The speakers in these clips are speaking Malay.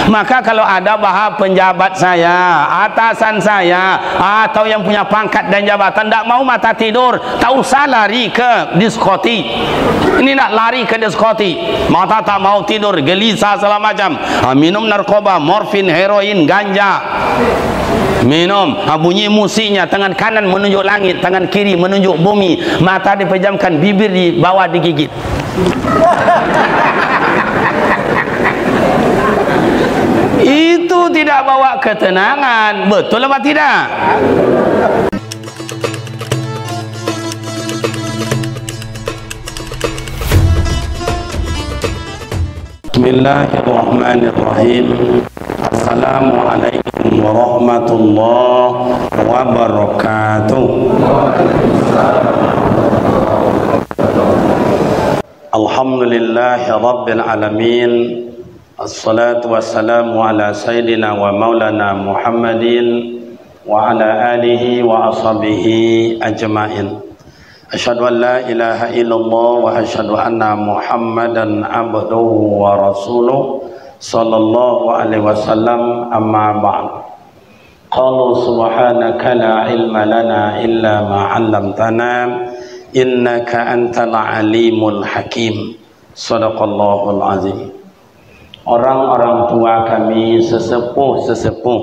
Maka kalau ada bahas penjabat saya, atasan saya, atau yang punya pangkat dan jabatan tidak mau mata tidur, tak usah lari ke diskotik. Ini nak lari ke diskotik, mata tak mau tidur, gelisah segala macam, minum narkoba, morfin, heroin, ganja, minum, bunyi musiknya, tangan kanan menunjuk langit, tangan kiri menunjuk bumi, mata dipejamkan, bibir di bawah digigit. Itu tidak bawa ketenangan, betul apa tidak? Bismillahirrahmanirrahim. Assalamualaikum warahmatullahi wabarakatuh. Alhamdulillahi rabbil alamin. Assalatu wassalamu ala sayyidina wa maulana Muhammadin wa ala alihi wa ashabihi ajma'in. Asyhadu an la ilaha illallah wa asyhadu anna Muhammadan abduhu wa rasuluh sallallahu alaihi wasallam, amma ba'd. Qalu subhanaka la ilma lana illa ma 'allamtana innaka antal alimul hakim. Shadaqallahul azim. Orang-orang tua kami, sesepuh-sesepuh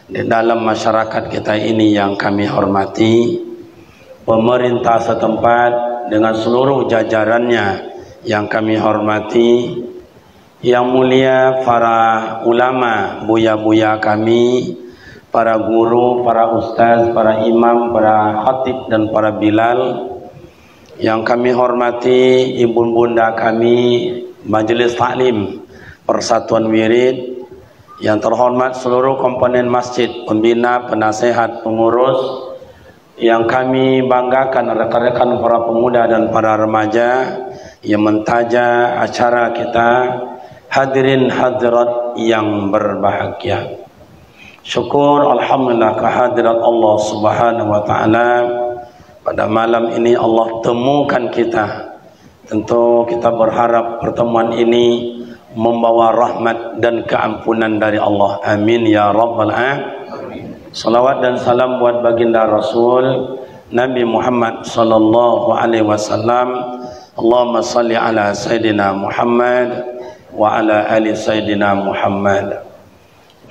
di dalam masyarakat kita ini yang kami hormati, pemerintah setempat dengan seluruh jajarannya yang kami hormati, yang mulia para ulama, buya-buya kami, para guru, para ustaz, para imam, para khatib dan para bilal, yang kami hormati ibu bunda kami, majelis taklim Persatuan Wirid, yang terhormat seluruh komponen masjid, pembina, penasehat, pengurus, yang kami banggakan rekan-rekan para pemuda dan para remaja yang mentaja acara kita, hadirin hadirat yang berbahagia. Syukur alhamdulillah kehadirat Allah Subhanahu wa taala pada malam ini Allah temukan kita. Tentu kita berharap pertemuan ini membawa rahmat dan keampunan dari Allah. Amin ya rabbal alamin. Salawat dan salam buat baginda Rasul Nabi Muhammad sallallahu alaihi wasallam. Allahumma salli ala Sayyidina Muhammad wa ala ali Sayyidina Muhammad.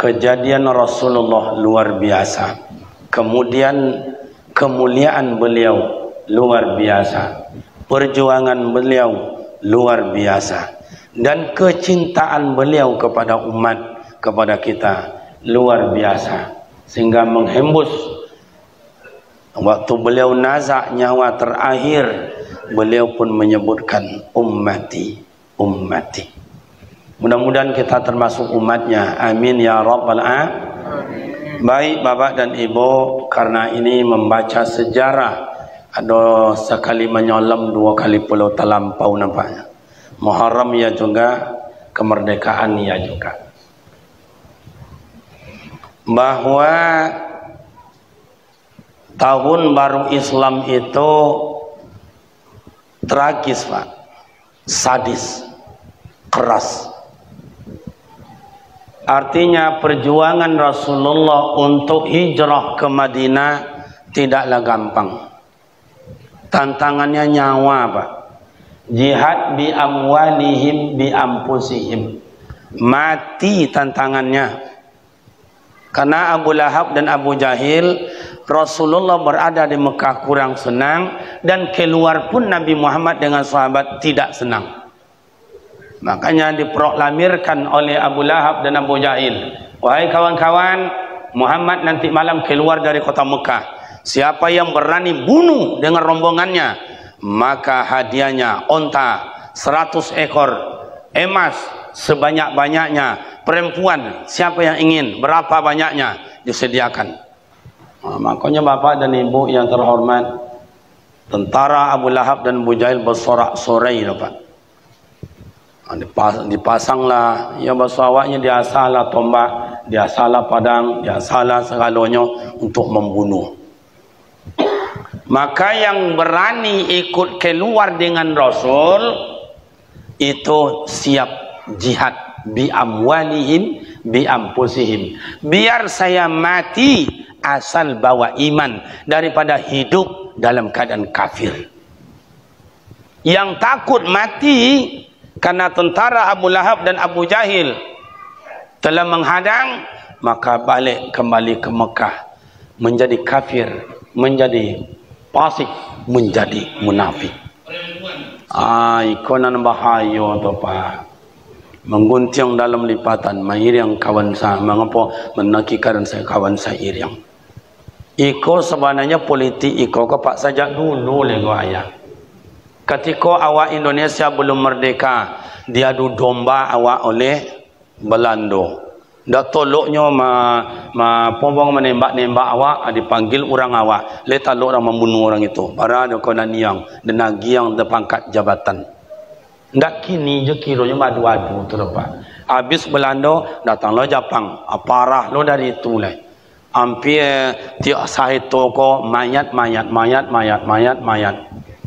Kejadian Rasulullah luar biasa. Kemudian kemuliaan beliau luar biasa. Perjuangan beliau luar biasa. Dan kecintaan beliau kepada umat, kepada kita luar biasa, sehingga menghembus waktu beliau nazak nyawa terakhir, beliau pun menyebutkan ummati, ummati. Mudah-mudahan kita termasuk umatnya. Amin ya rabbal alamin. Baik bapak dan ibu, karena ini membaca sejarah, ada sekali menyolam, dua kali pulau terlampau nampaknya. Muharram ya juga, kemerdekaan ya juga. Bahwa tahun baru Islam itu tragis Pak, sadis, keras. Artinya perjuangan Rasulullah untuk hijrah ke Madinah tidaklah gampang. Tantangannya nyawa Pak. Jihad bi amwalihim bi ampusihim, mati tantangannya. Karena Abu Lahab dan Abu Jahil, Rasulullah berada di Mekah kurang senang, dan keluar pun Nabi Muhammad dengan sahabat tidak senang. Makanya diproklamirkan oleh Abu Lahab dan Abu Jahil, wahai kawan-kawan, Muhammad nanti malam keluar dari kota Mekah. Siapa yang berani bunuh dengan rombongannya, maka hadiahnya onta 100 ekor, emas sebanyak-banyaknya. Perempuan siapa yang ingin, berapa banyaknya disediakan. Makanya bapak dan ibu yang terhormat, tentara Abu Lahab dan Abu Jahil bersorak-sorai Pak. Dipasanglah ya basawaknya, dia salah tombak, dia salah padang, dia salah segalanya untuk membunuh. Maka yang berani ikut keluar dengan Rasul itu siap jihad bi amwalihim bi anfusihim. Biar saya mati asal bawa iman daripada hidup dalam keadaan kafir. Yang takut mati karena tentara Abu Lahab dan Abu Jahil telah menghadang, maka balik kembali ke Mekah menjadi kafir, menjadi fasik, menjadi munafik. Ikonan bahaya tu Pak. Menggunting dalam lipatan, mairiang kawan saya, mengapa menakikan saya kawan saya iriang. Iko sebenarnya politik iko ke Pak sajak dulu lego ayah. Ketika awak Indonesia belum merdeka, diadu domba awak oleh Belanda. Dah toloknya pombong menembak-nembak awak, dipanggil orang awak, letak orang membunuh orang itu. Para ada konan yang denagi yang pangkat jabatan. Ndak kini je kiranya madu-adu tu Pak. Habis Belanda datanglah Jepang. Parah lo dari itu lah. Hampir tiap sahih toko mayat.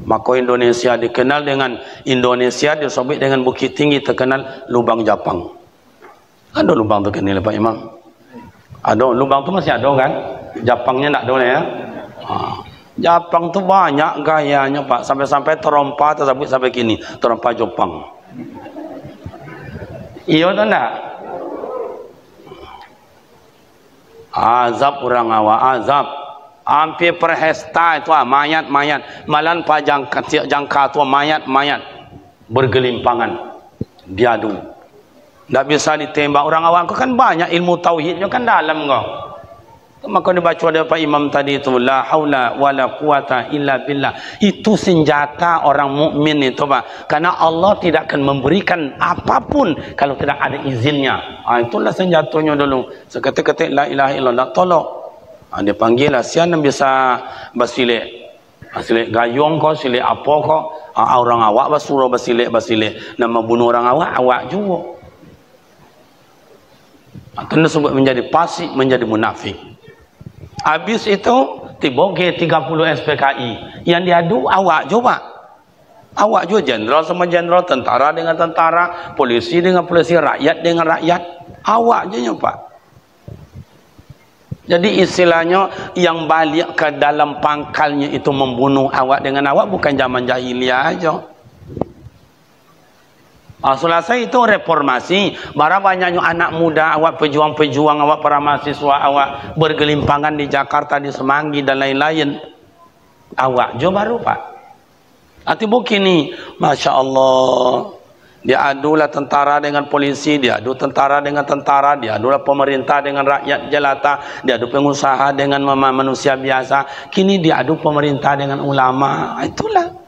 Maka Indonesia dikenal dengan Indonesia, disobek dengan Bukit Tinggi terkenal lubang Jepang. Ada lubang tu kan ni Pak Imam? Ada lubang tu masih ada kan? Jepangnya tak ada ya? Jepang tu banyak gayanya Pak, sampai-sampai terompa tersebut sampai kini, terompa Jepang. Iya tu tak? Azab orang awak, azab. Hampir perhesta itu mayat. Malan pajang jangka tu mayat bergelimpangan. Diadu. Tak bisa ditembak orang awak. Kau kan banyak ilmu tauhidnya kan dalam kau. Maka dibaca oleh Pak Imam tadi itu, la haula wala quwata illa billah. Itu senjata orang mukmin itu Pak. Karena Allah tidak akan memberikan apapun kalau tidak ada izinnya. Itulah senjatanya dulu. Seketik-ketik la ilaha illallah tolong. Dia panggil lah sian yang bisa bersilik gayung kau, silik apa kau. Orang awak suruh bersilik. Nama bunuh orang awak juga. Kena sebut menjadi fasik, menjadi munafik. Habis itu tiba G30 SPKI yang diadu awak juga. Awak juga jenderal sama jenderal, tentara dengan tentara, polisi dengan polisi, rakyat dengan rakyat. Awak je Pak. Jadi istilahnya yang balik ke dalam pangkalnya itu membunuh awak dengan awak bukan zaman jahiliyah aja. Selesai itu reformasi, bara banyaknya anak muda awak, pejuang-pejuang awak, para mahasiswa awak bergelimpangan di Jakarta, di Semanggi dan lain-lain. Awak jo baru Pak. Hati begini, Masya Allah. Diadulah tentara dengan polisi, diadu tentara dengan tentara, diadulah pemerintah dengan rakyat jelata, diadu pengusaha dengan manusia biasa. Kini diadu pemerintah dengan ulama. Itulah.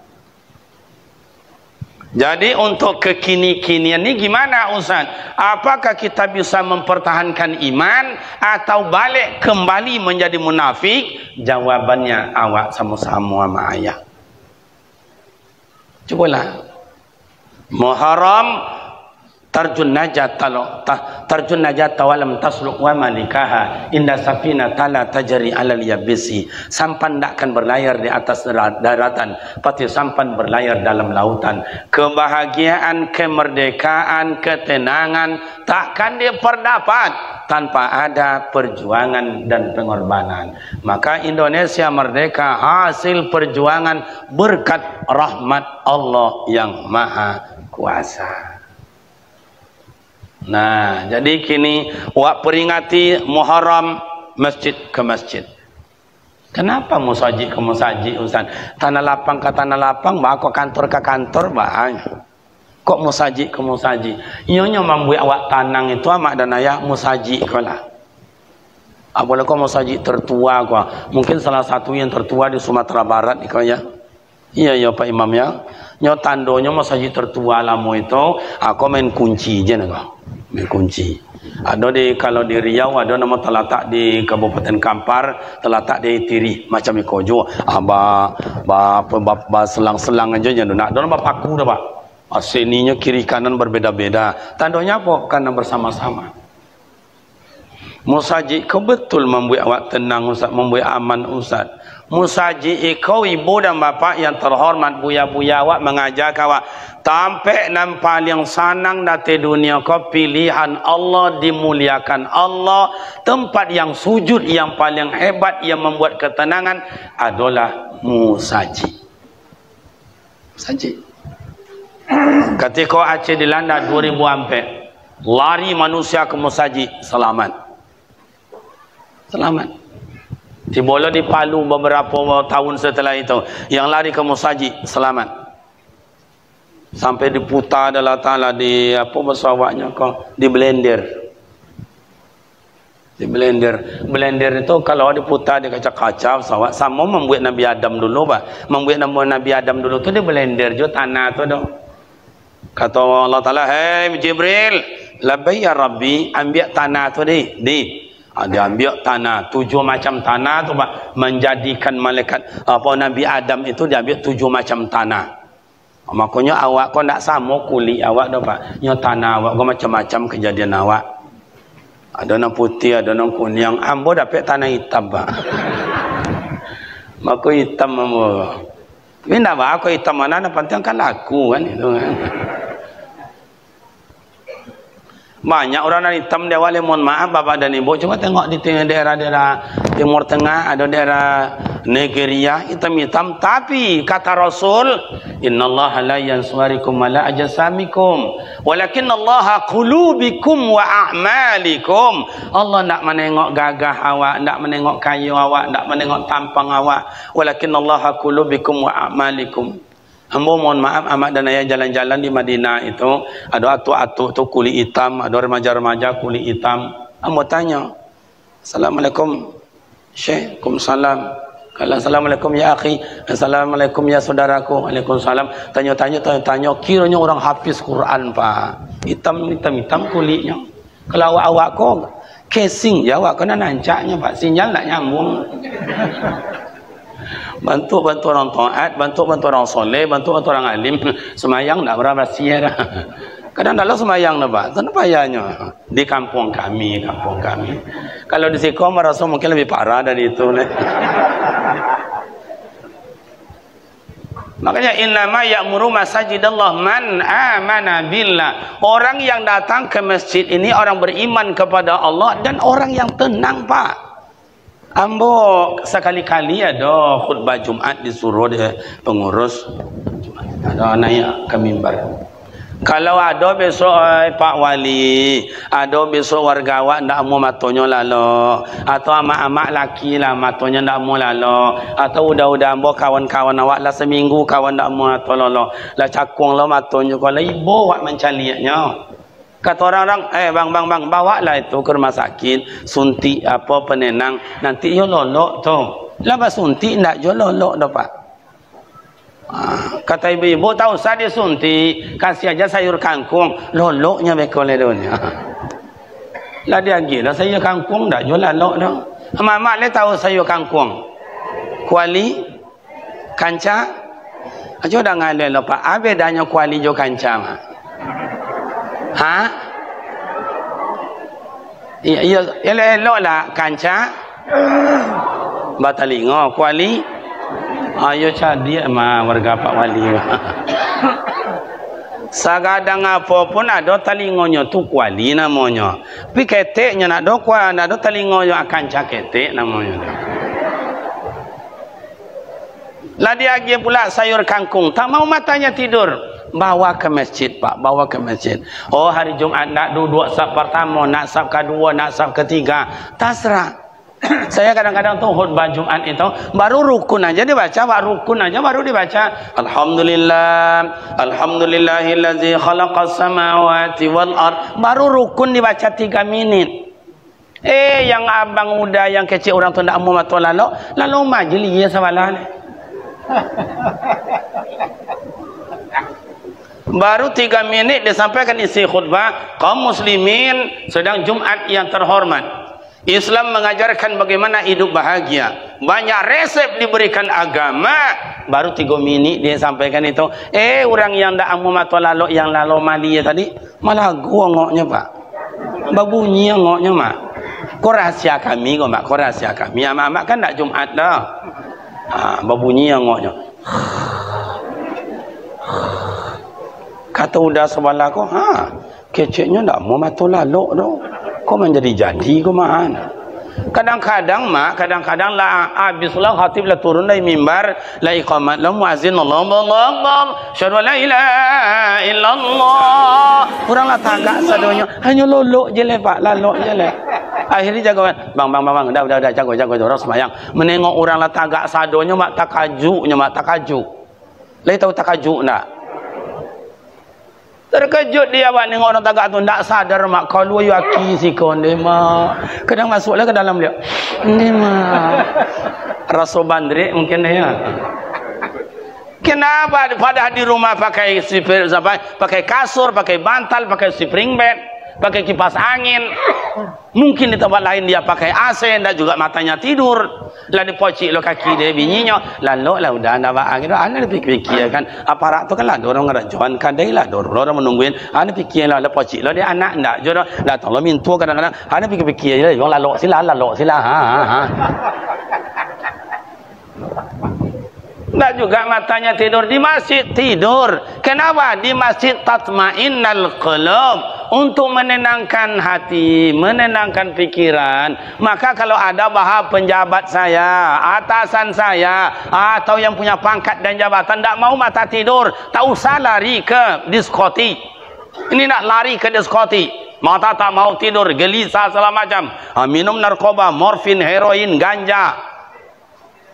Jadi untuk kekini-kinian ini gimana Ustaz? Apakah kita bisa mempertahankan iman atau balik kembali menjadi munafik? Jawabannya awak sama-sama sama ayah. Cubalah. Muharram tarjun najat walam tasluk wa malikaha inda safina tala tajri alal yabisi. Sampan takkan berlayar di atas daratan, pasti sampan berlayar dalam lautan. Kebahagiaan, kemerdekaan, ketenangan takkan diperdapat tanpa ada perjuangan dan pengorbanan. Maka Indonesia merdeka hasil perjuangan berkat rahmat Allah yang Maha Kuasa. Nah, jadi kini wak peringati Muharram masjid ke masjid. Kenapa musajid ke musajid Ustaz? Tanah lapang ke tanah lapang, kok kantor ke kantor, kok musajid ke musajid? Iyonya membuat awak tanang itu amak dan ayah musajid kau lah. Apalagi kau musajid tertua kau. Mungkin salah satu yang tertua di Sumatera Barat kau ya. Iya Pak Imam ya. Nyo tandonya masjid tertua lama itu, aku main kunci je nengok. Main kunci. Ada kalau di Riau ada nama terletak di Kabupaten Kampar, terletak di Tiri macam ikojo. Selang-selang aja nya nak. Ada paku dah Pak. Sininya kiri kanan berbeda-beda. Tandonya apa? Karena bersama-sama. Musajid kau betul membuat awak tenang Ustaz, membuat aman Ustaz. Musaji ikau ibu dan bapa yang terhormat, buya-buya awak mengajar awak tampak dan paling sanang dari dunia kau pilihan Allah, dimuliakan Allah, tempat yang sujud yang paling hebat yang membuat ketenangan adalah musaji. Musaji. Ketika Aceh dilanda 2004, lari manusia ke musaji, selamat. Selamat. Tiba-tiba di Palu beberapa tahun setelah itu, yang lari ke musaji selamat. Sampai diputar adalah ta'ala di apa pesawatnya kok, di blender. Di blender. Blender itu kalau diputar di kaca-kaca pesawat, sama membuat Nabi Adam dulu, Pak. Membuat Nabi Adam dulu tu di blender je tanah tu dah. Kata Allah Ta'ala, "Hei Jibril, labbaik ya Rabbi, ambil tanah tu di." Dia ambil tanah, 7 macam tanah tu Pak, menjadikan malaikat apa Nabi Adam itu dia ambil 7 macam tanah. Makanya awak kau tak sama kulit awak dah Pak. Nya tanah awak kau macam-macam kejadian awak. Ada yang putih, ada yang kuning. Ambo dapat tanah hitam Pak. Maka hitam ambo. Tapi tak apa, aku hitam mana nak penting kan laku kan itu kan. Banyak orang yang hitam dia wali, mohon maaf bapak dan ibu, coba tengok di daerah-daerah Timur Tengah, ada daerah Nigeria hitam-hitam, tapi kata Rasul, innallaha la yanswarikum ala ajsamikum walakinallaha qulubikum wa a'malikum. Allah tak menengok gagah awak, tak menengok kayu awak, tak menengok tampang awak, walakinallaha qulubikum wa a'malikum. Ambo mohon maaf amat dan ayah jalan-jalan di Madinah itu ada atuk-atuk tu kulit hitam, ada remaja-remaja kulit hitam. Ambo tanya, "Assalamualaikum Syekh." "Waalaikumsalam." Kalau "Assalamualaikum ya akhi." "Assalamualaikum ya saudaraku." "Waalaikumsalam." Tanya-tanya, kiranya orang hafiz Quran Pak. Hitam kulitnya. Kalau awak kok casing ya awak kena nancaknya Pak, sinyal tak nyambung. Bantu orang taat, bantu orang soleh, bantu orang alim. Semayang tak berapa sia dah. Kadang dalam semayang dah Pak, tak payahnya. Di kampung kami. Kalau di Siko merasa mungkin lebih parah dari itu. Makanya innama ya'muru masajidallah man amana billah. Orang yang datang ke masjid ini orang beriman kepada Allah dan orang yang tenang Pak. Ambo sekali-kali ada khutbah Jumat disuruh dia pengurus Jumat. Ada naik ke mimbar. Kalau ada besok Pak Wali, ada besok warga awak ndak mau matonya lalo, atau amak-amak laki lah matonya ndak mau lalo, atau udah ambo kawan-kawan awak lah seminggu kawan ndak mau mato lalo, lah cakung lo matonya kalau ibu awak mencalinya. Kata orang-orang, bang, bawalah itu ke rumah sakit, suntik apa penenang, nanti yo lolok tu. Lepas suntik ndak yo lolok dah Pak. Kata ibu-ibu, tak usah disuntik, kasih aja sayur kangkung, loloknya bekolnya dunia. Lah dia gila sayur kangkung ndak yo lolok dah. Mak le tahu sayur kangkung. Kuali, kanca, aja dah ngalih lo Pak. Apa bedanya kuali jo kanca Mak? Ha? Iya, elok lah kanca. Batalingo, kuali. Ayo cari sama warga Pak Wali. Sagadang apa pun ada talingonya tu kuali namanya. Tapi keteknya nak do kuali, nak do talingonya kanca ketek namanya. Lah dia lagi pula sayur kangkung, tak mau matanya tidur. Bawa ke masjid Pak, bawa ke masjid. Oh hari Jumat nak duduk saf pertama, nak saf kedua, nak saf ketiga, terserah. Saya kadang-kadang tuh khutbah Jumat itu baru rukun aja dibaca, baru dibaca. Alhamdulillahillazi khalaqas samawati wal ard. Baru rukun dibaca 3 menit. Yang abang muda yang kecil orang tu nak mau mato lalu majlis sawalan. Baru 3 menit disampaikan isi khutbah, kaum muslimin sedang Jumat yang terhormat. Islam mengajarkan bagaimana hidup bahagia. Banyak resep diberikan agama. Baru 3 menit dia sampaikan itu. Orang yang tak amu mato lalu yang lalu mali tadi malah gua ngoknya Pak. Babunyi ngoknya Mak. Kau rahasia kami kau Mak, kau rahasia kami. Amak kan tak Jumat dah. Berbunyi yang ngoknya. Kata udah sebelah aku, keceknya tak mau matu laluk tu. Kau menjadi kau maan. Kadang-kadang lah habislah khatib lah turun dari mimbar la iqamat la muazzin Allah syahadu la ilaha illallah. Kurang lah tagak sadonya. Hanya lolok je le pak, lalok je le. Akhirnya jagoan, bang, dah jago orang semayang. Menengok orang lah tagak sadonya mak takaju. Lai tahu takaju nak? Terkejut dia buat tengok orang tagak tu, tak sadar mak kalau yaki si kon dia mak. Kadang masuklah ke dalam dia. Ni mak. Rasa bandrik mungkin dia. Kenapa pada di rumah pakai pakai kasur, pakai bantal, pakai spring bed, pakai kipas angin. Mungkin di tempat lain dia pakai AC dan juga matanya tidur. Lah dipocik lo kaki dia binyinya. Lalu lah udah anda baang itu anda fikir kan aparat tu kan lah orang ngerajuan kadai lah orang menungguin anda fikir lah pocik lo dia anak ndak jodoh datang lo mintu kadang-kadang anda fikir je yang lalok sila ndak juga matanya tidur di masjid tidur. Kenapa? Di masjid tatmainnal qulub, untuk menenangkan hati, menenangkan pikiran. Maka kalau ada bahas penjabat saya, atasan saya, atau yang punya pangkat dan jabatan tak mau mata tidur, tak usah lari ke diskotik. Ini nak lari ke diskotik, mata tak mau tidur, gelisah segala macam, minum narkoba, morfin, heroin, ganja.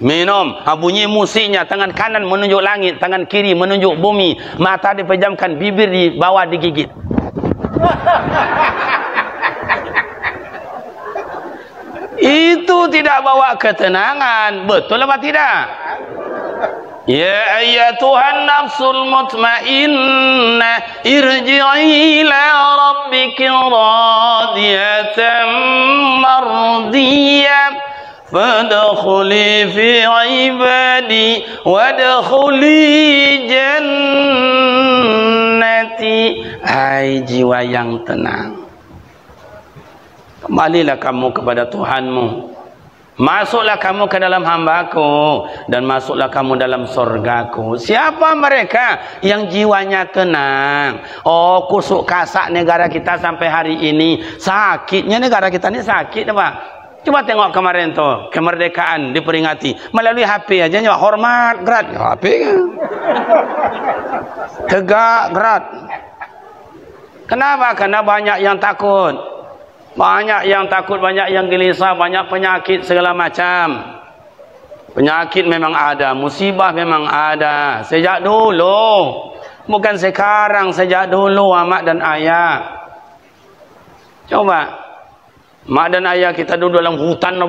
Minum, bunyi musiknya, tangan kanan menunjuk langit, tangan kiri menunjuk bumi, mata dipejamkan, bibir di bawah digigit. Itu tidak bawa ketenangan, betul apa tidak? Ya ayyatuhan nafsul mutmainnah irji'i ila rabbiki radiyatan mardiyah fadkhuli fi ibadi wadkhuli jannati. Hai jiwa yang tenang, kembalilah kamu kepada Tuhanmu, masuklah kamu ke dalam hambaku, dan masuklah kamu dalam surgaku. Siapa mereka yang jiwanya tenang? Oh, kusuk kasak negara kita sampai hari ini. Sakitnya negara kita ini sakit apa? Coba tengok kemarin tu, kemerdekaan diperingati melalui HP aja nyawa hormat gerat HP kan. Tegak gerat. Kenapa? Karena banyak yang takut. Banyak yang takut, banyak yang gelisah, banyak penyakit segala macam. Penyakit memang ada, musibah memang ada. Sejak dulu. Bukan sekarang, sejak dulu mak dan ayah. Coba mak dan ayah kita duduk dalam hutan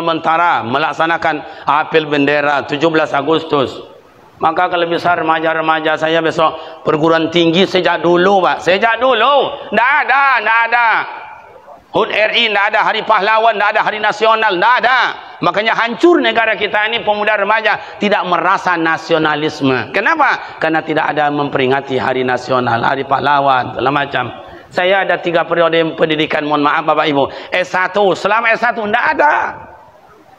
bentara, melaksanakan apel bendera 17 Agustus. Maka kalau besar remaja-remaja saya besok perguruan tinggi sejak dulu pak, sejak dulu ndak ada HUT RI, ndak ada hari pahlawan, ndak ada hari nasional, ndak ada. Makanya hancur negara kita ini, pemuda remaja tidak merasa nasionalisme. Kenapa? Karena tidak ada memperingati hari nasional, hari pahlawan segala macam. Saya ada 3 periode pendidikan, mohon maaf Bapak Ibu. S1, selama S1 tidak ada.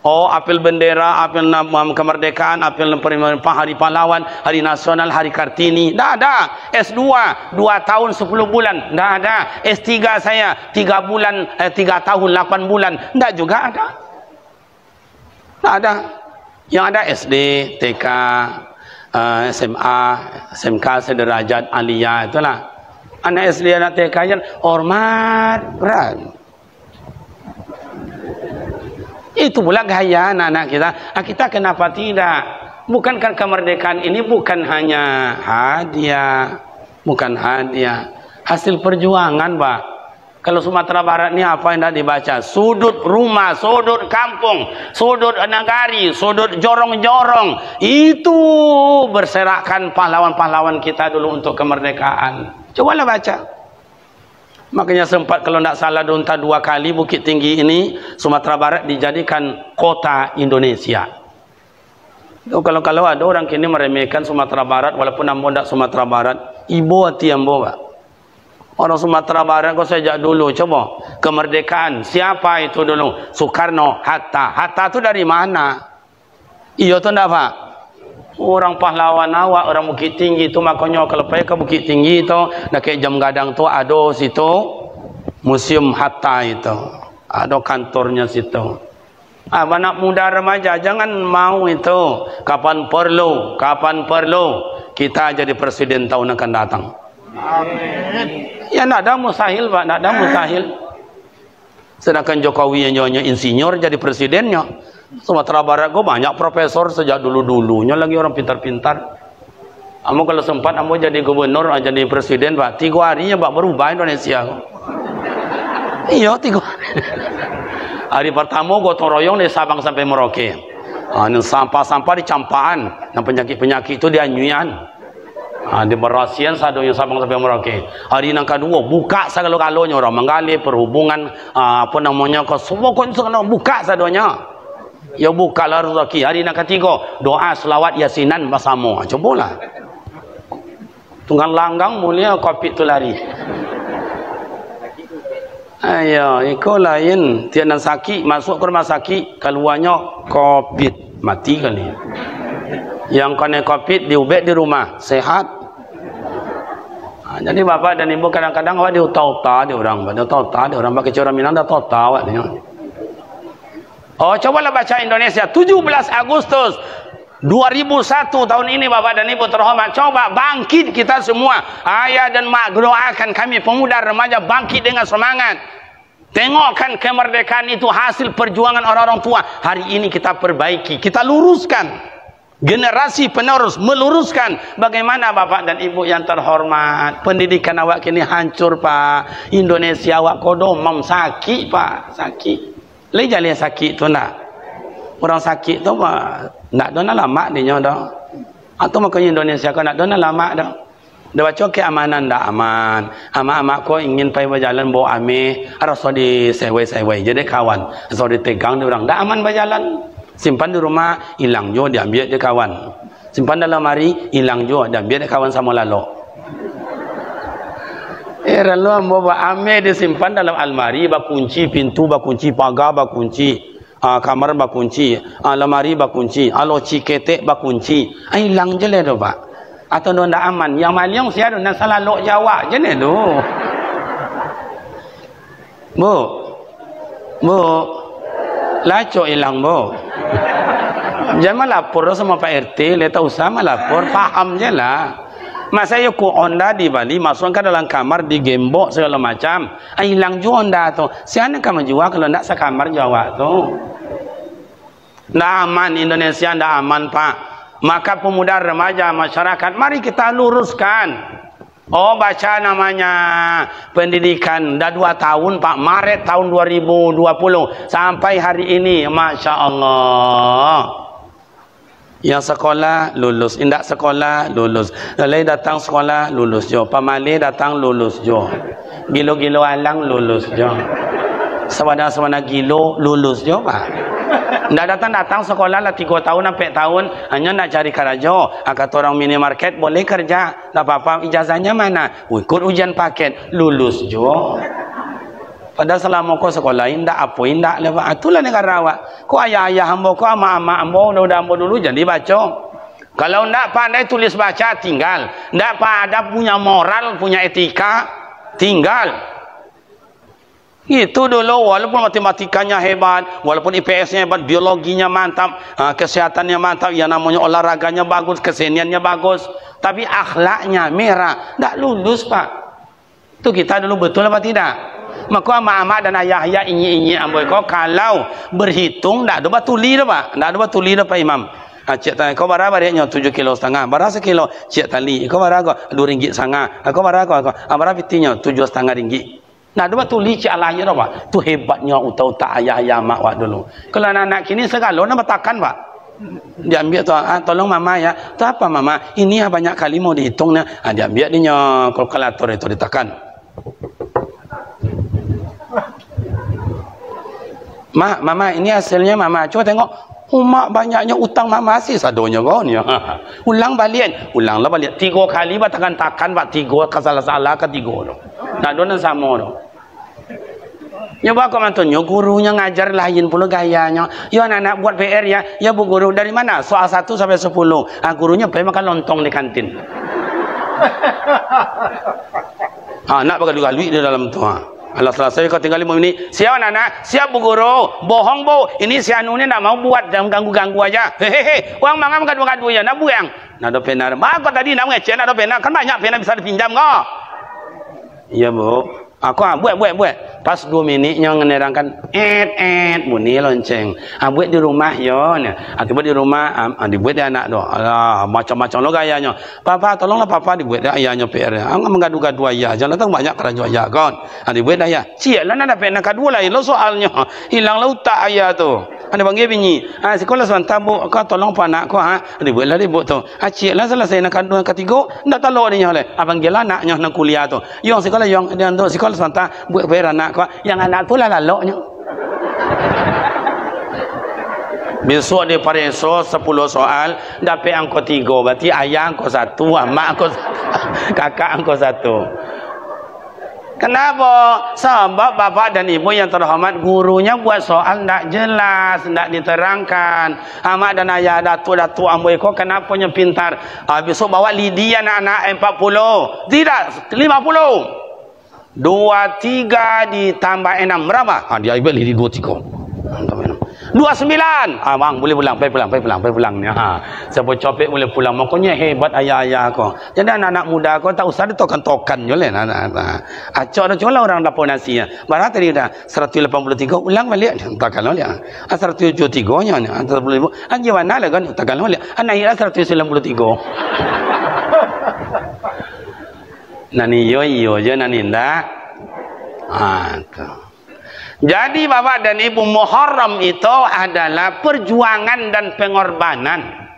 Oh, apel bendera, apel kemerdekaan, apel hari pahlawan, hari nasional, hari Kartini. Tidak ada. S2, 2 tahun 10 bulan. Tidak ada. S3 saya 3 tahun 8 bulan. Tidak juga ada. Tidak ada. Yang ada SD, TK, SMA, SMK, sederajat, aliyah, itulah. Anak SD, anak TK kan hormat berat. Itu pula gaya anak-anak kita. Kita kenapa tidak? Bukankah kemerdekaan ini bukan hanya hadiah, bukan hadiah, hasil perjuangan, Pak. Kalau Sumatera Barat ini apa yang tidak dibaca? Sudut rumah, sudut kampung, sudut nagari, sudut jorong-jorong. Itu berserakan pahlawan-pahlawan kita dulu untuk kemerdekaan. Cobalah baca. Makanya sempat kalau tidak salah entah 2 kali Bukit Tinggi ini Sumatera Barat dijadikan kota Indonesia. Kalau ada orang kini meremehkan Sumatera Barat, walaupun ambo tidak Sumatera Barat, ibu hati ambo pak. Orang Sumatera Barat kau sejak dulu coba kemerdekaan siapa itu dulu? Soekarno, Hatta. Hatta itu dari mana? Iya tu ndak Pak? Orang pahlawan awak, orang Bukit Tinggi tu makanya kalau pergi ke Bukit Tinggi tu dekat Jam Gadang tu ada situ museum Hatta itu. Ada kantornya situ. Anak muda remaja jangan mau itu. Kapan perlu kita jadi presiden tahun akan datang. Amin. Ya nak ada mustahil Pak, nak ada mustahil. Sedangkan Jokowi yang nyonya insinyur jadi presidennya. Sumatera Barat gue banyak profesor sejak dulu-dulunya lagi orang pintar-pintar. Kamu kalau sempat kamu jadi gubernur, jadi presiden Pak, 3 harinya Pak berubah Indonesia. Iya 3 hari. Hari pertama gotong royong dari Sabang sampai Merauke. Sampah-sampah di Campaan, dan penyakit-penyakit itu di Anyuyan. Di Berasian sadonya Sabang sampai Merauke. Hari yang kedua buka segala-galanya orang menggali perhubungan apa namanya ke semua konsen buka sadonya. Ya bukalah rezeki. Hari yang ketiga doa selawat yasinan bersama. Cobalah. Tunggang langgang mulia kopi tu lari. Ayo, ikut lain. Tiada sakit masuk ke rumah sakit keluarnya COVID mati kali. Yang kena COVID diubek di rumah sehat. Jadi bapak dan ibu kadang-kadang awak diutah-utah di orang, dia orang pakai cara Minang dah utah awak ni. Oh, cobalah baca Indonesia 17 Agustus 2001 tahun ini bapak dan ibu terhormat. Coba bangkit kita semua. Ayah dan mak doakan kami pemuda remaja bangkit dengan semangat. Tengokkan kemerdekaan itu hasil perjuangan orang-orang tua. Hari ini kita perbaiki, kita luruskan. Generasi penerus meluruskan. Bagaimana bapak dan ibu yang terhormat, pendidikan awak kini hancur Pak. Indonesia awak kodomam sakit Pak, sakit. Lejali sakit tu nak. Orang sakit tu Pak, nak dona lama dia dah. Atau makanya Indonesia kau nak dona lama dah. Dia baca keamanan dah aman. Amak-amak kau ingin pergi berjalan bawa ame, harus di sewai-sewai. Jadi kawan, harus ditegang dia orang. Dah aman berjalan. Simpan di rumah, hilang juga diambil dia kawan. Simpan dalam hari, hilang juga diambil dia kawan sama lalu. Lalu bawa ame disimpan dalam almari, bakunci pintu, bakunci pagar, bakunci kamar, bakunci almari, bakunci aloci ketek, bakunci. Hilang je lah tu Pak. Atau ndak aman. Yang maliang siapa nak salah lok Jawa je ni tu. Bu, lacok hilang bu. Jangan lapor sama Pak RT, leta usah lapor, faham je lah. Masa yo ku onda di Bali masukkan dalam kamar digembok segala macam. Hilang juga onda tu. Siapa kamu jual kalau nak sekamar Jawa tu? Ndak aman Indonesia, ndak aman Pak. Maka pemuda remaja masyarakat mari kita luruskan. Oh baca namanya pendidikan dah 2 tahun Pak, Maret tahun 2020 sampai hari ini Masya Allah. Yang sekolah lulus, indak sekolah lulus, lalai datang sekolah lulus jo, pamali datang lulus jo, gilo-gilo alang lulus jo, sewana-sewana gilo lulus jo Pak. Ndak datang sekolah lah 3 tahun sampai tahun hanya nak cari kerja. Kata orang minimarket boleh kerja, tak apa-apa, ijazahnya mana? Ikut ujian paket lulus jo. Padahal selama kau sekolah indak apa indak lepas itulah negara awak. Kau ayah-ayah hamba kau ama-ama hamba udah hamba dulu jadi baca. Kalau ndak pandai tulis baca tinggal. Ndak pada punya moral, punya etika tinggal. Itu dulu walaupun matematikanya hebat, walaupun IPS-nya hebat, biologinya mantap, kesehatannya mantap, yang namanya olahraganya bagus, keseniannya bagus, tapi akhlaknya merah, ndak lulus Pak. Itu kita dulu betul apa tidak? Maka mak-mak dan ayah-ayah inyi-inyi amboy kau kalau berhitung tak ada batuli dah Pak, tak ada batuli dah Pak Imam. Cik tanya kau berapa bareknya 7,5 kilo, berapa sekilo? Cik tali kau berapa? 2,5 ringgit. Kau berapa? Berapa pitinya? 7,5 ringgit. Nah ada batuli cik alahnya dah Pak. Tu hebatnya utak-utak ayah-ayah mak wak dulu. Kalau anak-anak kini segala nak bertakan Pak. Dia ambil tu, tolong mama ya. Tu apa mama? Ini banyak kali mau dihitungnya. Dia ambil dia kalkulator itu ditekan. Mama ini hasilnya mama. Coba tengok. Mak banyaknya utang mama sih sadonya kau ni. Ulang balik. Ulanglah balik. 3 kali bah takkan Pak. 3 salah-salah ke 3 tu. Nak dona sama tu. Nyoba kau mantunya gurunya ngajar lain pula gayanya. Ya anak-anak buat PR ya. Ya bu guru dari mana? Soal 1 sampai 10. Gurunya pergi makan lontong di kantin. Anak bergalu-galu di dalam tu. Allah selesai kau tinggal 5 minit. Siap anak-anak, siap bu guru. Bohong bu. Ini si anu ni nak mau buat jangan ganggu-ganggu aja. Hehehe. Uang mangam gaduh-gaduh ya. Nak buang. Nak ada pena. Kau tadi nak ngecek nak ada pena. Kan banyak pena bisa dipinjam kau. Iya bu. Aku buat. Pas 2 minit yang menerangkan bunyi lonceng. Buat di rumah yo. Aku buat di rumah. Dibuat dia anak tu. Alah macam-macam lo gayanya. Papa tolonglah papa dibuat dia ayahnya PR. Angkat mengadu-gadu ayah. Jangan tahu banyak kerja ayah kan. Dibuat ayah. Cik lah nak dapat nak kedua lain lo soalnya. Hilang lah utak ayah tu. Ada panggil bini. Sekolah sebentar bu. Kau tolong panak kau. Dibuat lah dibuat tu. Cik lah selesai nak kedua ketiga. Ndak tolong dia oleh. Panggil lah anaknya nak kuliah tu. Yang sekolah yang dia untuk sekolah sebentar buat bayar anak kau. Yang anak pula laloknya. Besok dia pareso 10 soal dapat angko 3. Berarti ayah angko 1, mak angko kakak angko 1. Kenapa? Sebab bapak dan ibu yang terhormat, gurunya buat soal tidak jelas, tidak diterangkan. Mak dan ayah datuk ambo eko kenapa nya pintar? Besok bawa Lydia anak-anak 40. Tidak, 50. 2, 3 ditambah 6 berapa? Dia ibu Lydia 2, 3. 29. Bang boleh pulang, pergi pulang ni. Siapa copet boleh pulang. Makanya hebat ayah-ayah kau. Jadi anak-anak muda kau tak usah ditokan-tokan je lah. Acok dah cuba orang dapur nasi. Barang tadi dah 183 ulang balik. Takkan lah dia. 173 nya ni. 170. Anjir mana lah kan? Takkan lah dia. Anak ira 193. Nani yo je nani ndak. Tu. Jadi bapak dan ibu, Muharram itu adalah perjuangan dan pengorbanan.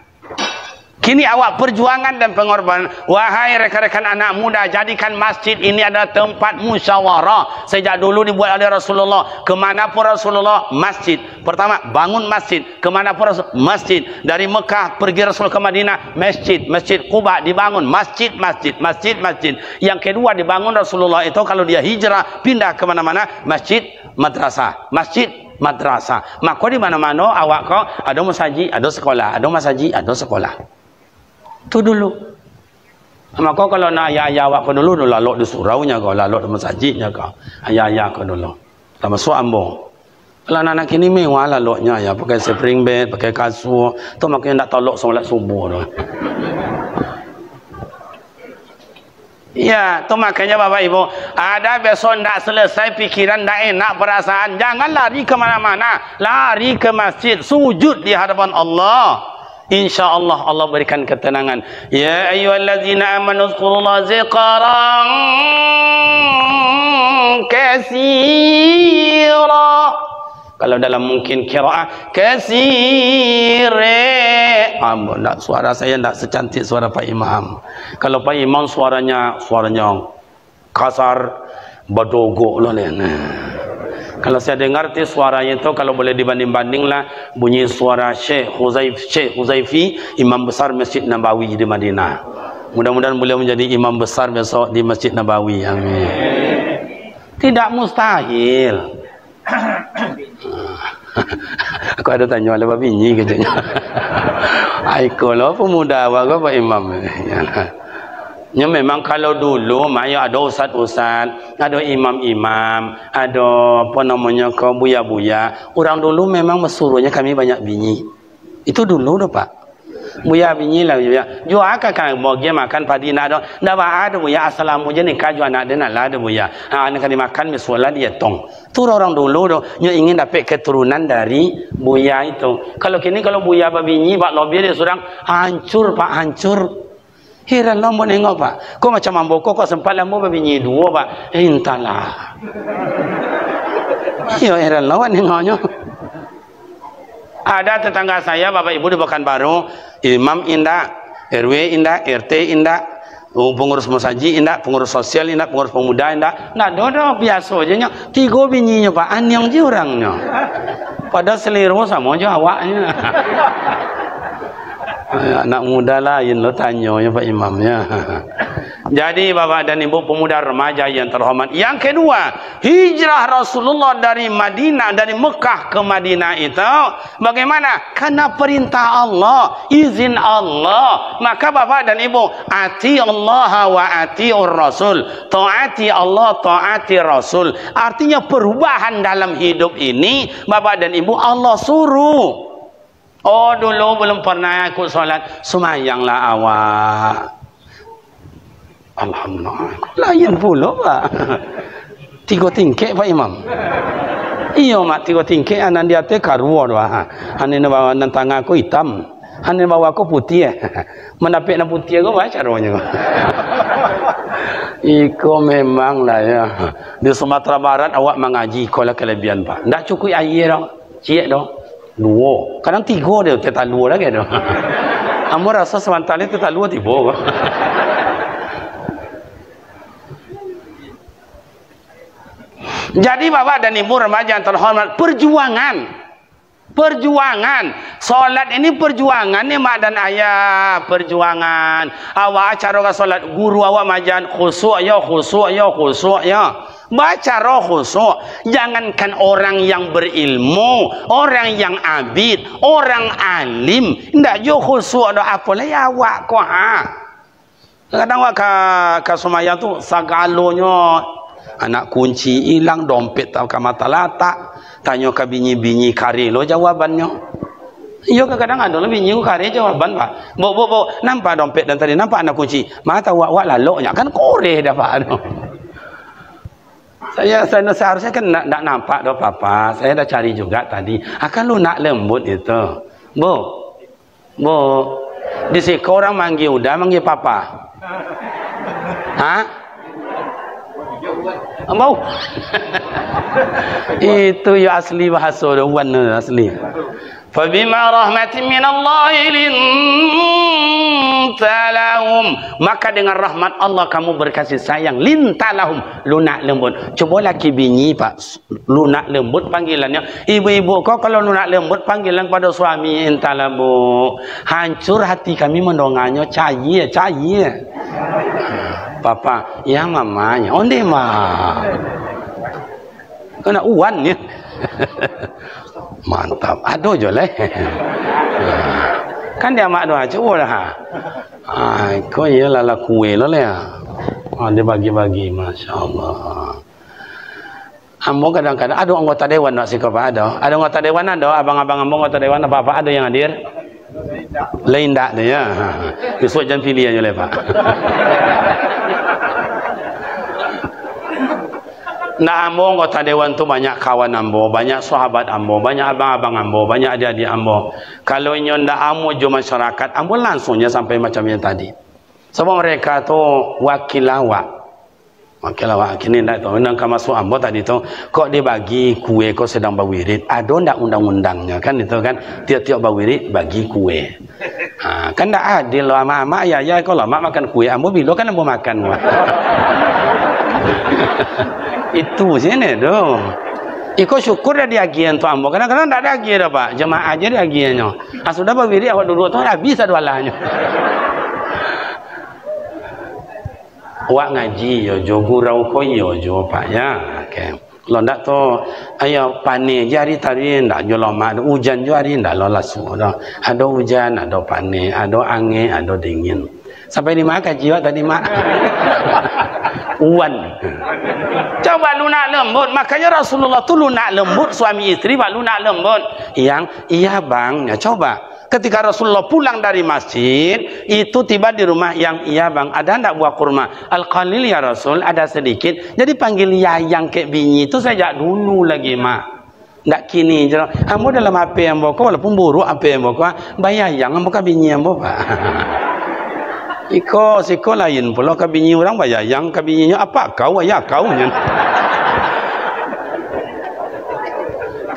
Kini awak perjuangan dan pengorbanan. Wahai rekan-rekan anak muda, jadikan masjid ini adalah tempat musyawarah. Sejak dulu dibuat oleh Rasulullah. Kemanapun Rasulullah, masjid. Pertama, bangun masjid. Kemanapun Rasulullah, masjid. Dari Mekah pergi Rasul ke Madinah, masjid. Masjid Quba dibangun, masjid. Yang kedua dibangun Rasulullah itu kalau dia hijrah, pindah ke mana-mana, masjid, madrasah. Maka di mana-mana awak kau ada masjid, ada sekolah, ada masjid, ada sekolah. Itu dulu. Maka kalau nak ayah-ayah awak kau dulu lalok di suraunya kau, lalok di masjidnya kau. Ayah-ayah kau dulu. Tak masuk ambung. Kalau anak-anak kini mewah laloknya ya, pakai spring bed, pakai kasur. Tu makanya nak tolok solat subuh tu. Ya, tu makanya bapak ibu, ada besok tak selesai pikiran, tak enak perasaan, jangan lari ke mana-mana, lari ke masjid, sujud di hadapan Allah. InsyaAllah Allah berikan ketenangan. Ya ayyuhallazina amanu dzkurullaha dzikran katsira. Kalau dalam mungkin qiraah katsire. Tak, suara saya tak secantik suara Pak Imam. Kalau Pak Imam suaranya kasar, badogok lah ni. Kalau saya dengar suaranya itu kalau boleh dibanding-banding lah bunyi suara Syekh Huzaifi, imam besar Masjid Nabawi di Madinah. Mudah-mudahan beliau menjadi imam besar besok di Masjid Nabawi. Amin. Tidak mustahil. Aku ada tanya oleh Pak Bini katanya. Aikolah pemuda apa Pak Imam. Ya memang kalau dulu maya ada ustaz-ustaz, ada imam-imam, ada apa namanya kau buya-buya. Orang dulu memang mesuruhnya kami banyak bini. Itu dulu dah Pak. Buya bini lah buya. Jual kakak bagi makan padi nak ada. Dah ada buya assalamu je nikah jual anak dia nak lah ada buya. Anak kali makan misolah dia tong. Tu orang dulu dah. Nyo ingin dapat keturunan dari buya itu. Kalau kini kalau buya bini bak lobby dia surang hancur Pak, hancur. Heran lah mau nengok Pak. Kau macam amboko kau sempat lah mau berbinyi 2 Pak. Entahlah. Ya heran lah mau nengoknya. Ada tetangga saya Bapak Ibu di Pekanbaru, imam indah, RW indah, RT indah, pengurus masjid indah, pengurus sosial indah, pengurus pemuda indah. Nah dodo biasa aja nya. 3 binyinya Pak, anyang je orangnya. Pada selero sama aja awaknya. Anak muda lain lo tanya ya Pak Imamnya. Jadi Bapak dan Ibu pemuda remaja yang terhormat, yang kedua, hijrah Rasulullah dari Madinah, dari Mekah ke Madinah itu bagaimana? Karena perintah Allah, izin Allah. Maka Bapak dan Ibu, ati Allah wa atiur Rasul, taati Allah, taati Rasul. Artinya perubahan dalam hidup ini Bapak dan Ibu Allah suruh. Oh, dulu belum pernah aku solat, semayanglah awak. Alhamdulillah, lain pula Pak. 3 tingkek Pak Imam. Iya mak 3 tingkek anan dia teh karua doa. Ane bawa nan tangan aku hitam, ane bawa aku putih. Menapik na putih aku baca caranya. Iko memang lah ya. Di Sumatera Barat awak mengaji kola kelebihan Pak. Ndak cukup air dah. Ciek dah. 2. Kadang 3 dia tak 2 lagi dah. Amu rasa sementara itu tak 2 tiba. Jadi Bapak dan Ibu remaja yang terhormat, perjuangan solat ini perjuangan nih mak dan ayah, perjuangan. Awak acara solat guru awak majan khusyuk ya baca roh khusyuk. Jangankan orang yang berilmu, orang yang abid, orang alim ndak jo khusyuk dah apalah ya awak kok kadang awak ka semaya tu sagalonyo anak kunci hilang, dompet tak ke mata latak, tanya ke bini-bini kari lo jawabannya. Iya kadang ada lo bini kari jawaban Pak. Bo nampak dompet dan tadi nampak anak kunci, mata wak laloknya kan koreh dah Pak. Saya seharusnya kan nak nampak dah Papa. Saya dah cari juga tadi. Akan lu nak lembut itu. Bo di sini orang manggil udah manggil Papa. Hah? Mau itu ya asli bahasa warna asli. Fabima rahmatin minallahi lintalahum, maka dengan rahmat Allah kamu berkasih sayang. Lintalahum, lunak lembut. Coba laki bini Pak, lunak lembut panggilannya. Ibu-ibu kau kalau lunak lembut panggilan pada suami intalabu, hancur hati kami mendonganya. Cair Papa, ya mamanya, onde mah, kena uan ya, mantap, aduh joleh, kan dia mak doa coba lah, kau ya lala kue lo le, dia bagi-bagi, masya Allah. Ambo kadang-kadang, aduh anggota dewan nak sikap ada anggota dewan ada, abang-abang ambo anggota dewan apa ada yang hadir? Lain tak tu ya, besok jangan pilih aja le Pak. Nah, ambo anggota dewan tu banyak kawan ambo, banyak sahabat ambo, banyak abang-abang ambo, banyak adik-adik ambo. Kalau nyo ndak ambo jo masyarakat, ambo langsungnya sampai macam yang tadi. Sebab mereka tu wakil awak. Kini ndak tahu nang masuk ambo tadi tu, kok dia bagi kue kok sedang bawirid. Ada ndak undang-undangnya kan itu kan, tiap-tiap bawirid bagi kue. Kan ndak adil lah mak ya kalau mak makan kue, ambo bilo kan ambo makan. Itu sini doh. Iko syukur dah diagian tu ambo. Kadang-kadang tak ada agian dah Pak. Jemaah aja diagiannya. Sudah berdiri awak dulu tu habis dah walahnya. Awak ngaji yo jo gurau ko yo jo Pak ya. Okey. Kalau ndak tu ayo pane jari tadi ndak jo lama hujan jo hari ndak lolas dah. Ada hujan, ada pane, ada angin, ada dingin. Sampai di mana kaji tadi mak? Uan. Coba lunak lembut. Makanya Rasulullah tu lunak lembut suami istri pak lunak lembut. Yang iya bang, ya coba. Ketika Rasulullah pulang dari masjid, itu tiba di rumah yang iya bang, ada ndak buah kurma? Al-qalil ya Rasul, ada sedikit. Jadi panggil yayang ke bini itu sejak dulu lagi mak. Ndak kini je. Ambo dalam HP yang bawa walaupun buruk HP yang bawa bayar yang ambo ka bini ambo pak. Iko siko lain pula kabinyi orang bayar yang kabinyinya apa kau ya kau nya.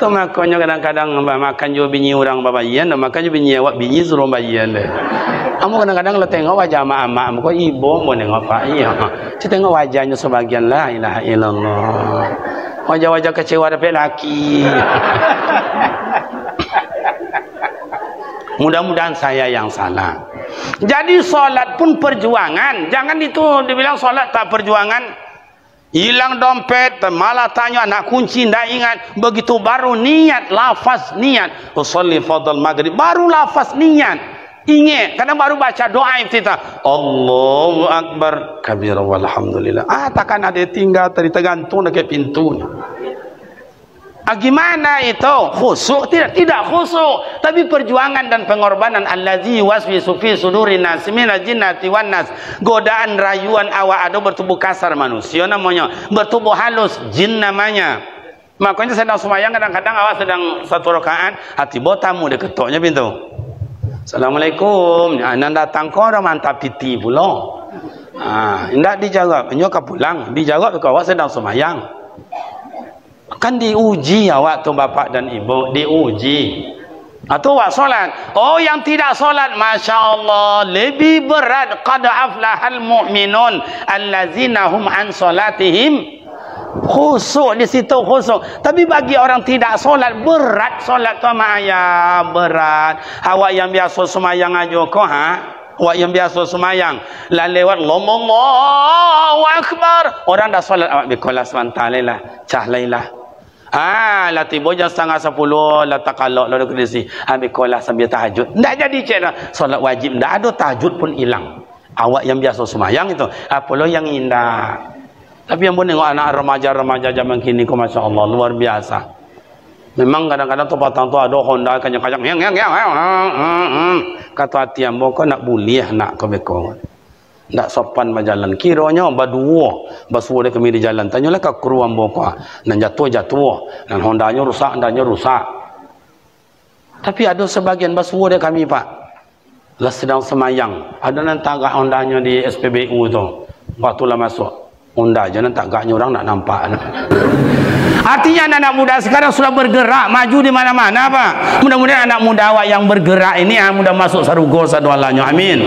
Tu makanya kadang-kadang makan jo binyi orang babayan dan makan jo binyi awak binyi suruh bayan deh. Amu kadang-kadang lo tengok wajah mak-mak amu kok ibu mau tengok pak iya. Ci tengok wajahnya sebagian la ilaha illallah. Wajah-wajah kecewa dari laki. Mudah-mudahan saya yang salah. Jadi solat pun perjuangan. Jangan itu dibilang solat tak perjuangan. Hilang dompet, malah tanya nak kunci, tidak ingat. Begitu baru niat, lafaz niat. Usolli fadl maghrib, baru lafaz niat. Ingat, kadang baru baca doa iftitah. Allahu Akbar kabira walhamdulillah. Takkan ada tinggal tadi tergantung dekat pintu. Gimana itu? Khusyuk? Tidak khusyuk, tapi perjuangan dan pengorbanan. Allazi waswisu fi sudurin nas minal jinnati wan nas. Godaan, rayuan awak ada bertubuh kasar manusia namanya, bertubuh halus jin namanya. Makanya sedang sembahyang kadang-kadang awak sedang satu rakaat, hati botamu dia ketoknya pintu. Assalamualaikum. Anak datang kau dah mantap titi pula. Tidak dijawab, nyokap pulang. Dijawab kalau awak sedang sembahyang. Kan diuji awak tu bapak dan ibu, diuji. Atau awak solat. Oh, yang tidak solat, masya Allah, lebih berat. Qad aflahal mu'minun allazina hum an solatihim khusyuk. Di situ khusyuk. Tapi bagi orang tidak solat, berat solat tu sama ayah, berat. Awak yang biasa semayang aja kau awak yang biasa semayang lah lewat Allahu Akbar, orang dah solat awak bikolas mantalilah cahlailah. Lah tiba jam 9:30 lah takalok lah ke sini bikolas sambil tahajud. Tak jadi cakap solat wajib, tak ada tahajud pun hilang. Awak yang biasa semayang itu apalah yang indah. Tapi yang pun tengok anak remaja-remaja zaman kini kau masya Allah luar biasa. Memang kadang-kadang tu patang tu ada Honda kanyang-kanyang kata hati yang kau nak bulih nak kau beko. Tak sopan berjalan. Kiranya berdua basuh dia kami di jalan. Tanyalah ke kru ambo kau. Dan jatuh. Dan Hondanya rusak, Hondanya rusak. Tapi ada sebagian basuh dia kami pak. Lah sedang semayang. Ada nanti agak Hondanya di SPBU tu. Waktu lah masuk. Honda jangan tak agaknya orang nak nampak. Artinya anak-anak muda sekarang sudah bergerak maju di mana-mana pak. Mudah-mudahan anak muda awak yang bergerak ini mudah masuk sarugo sadualanya. Amin.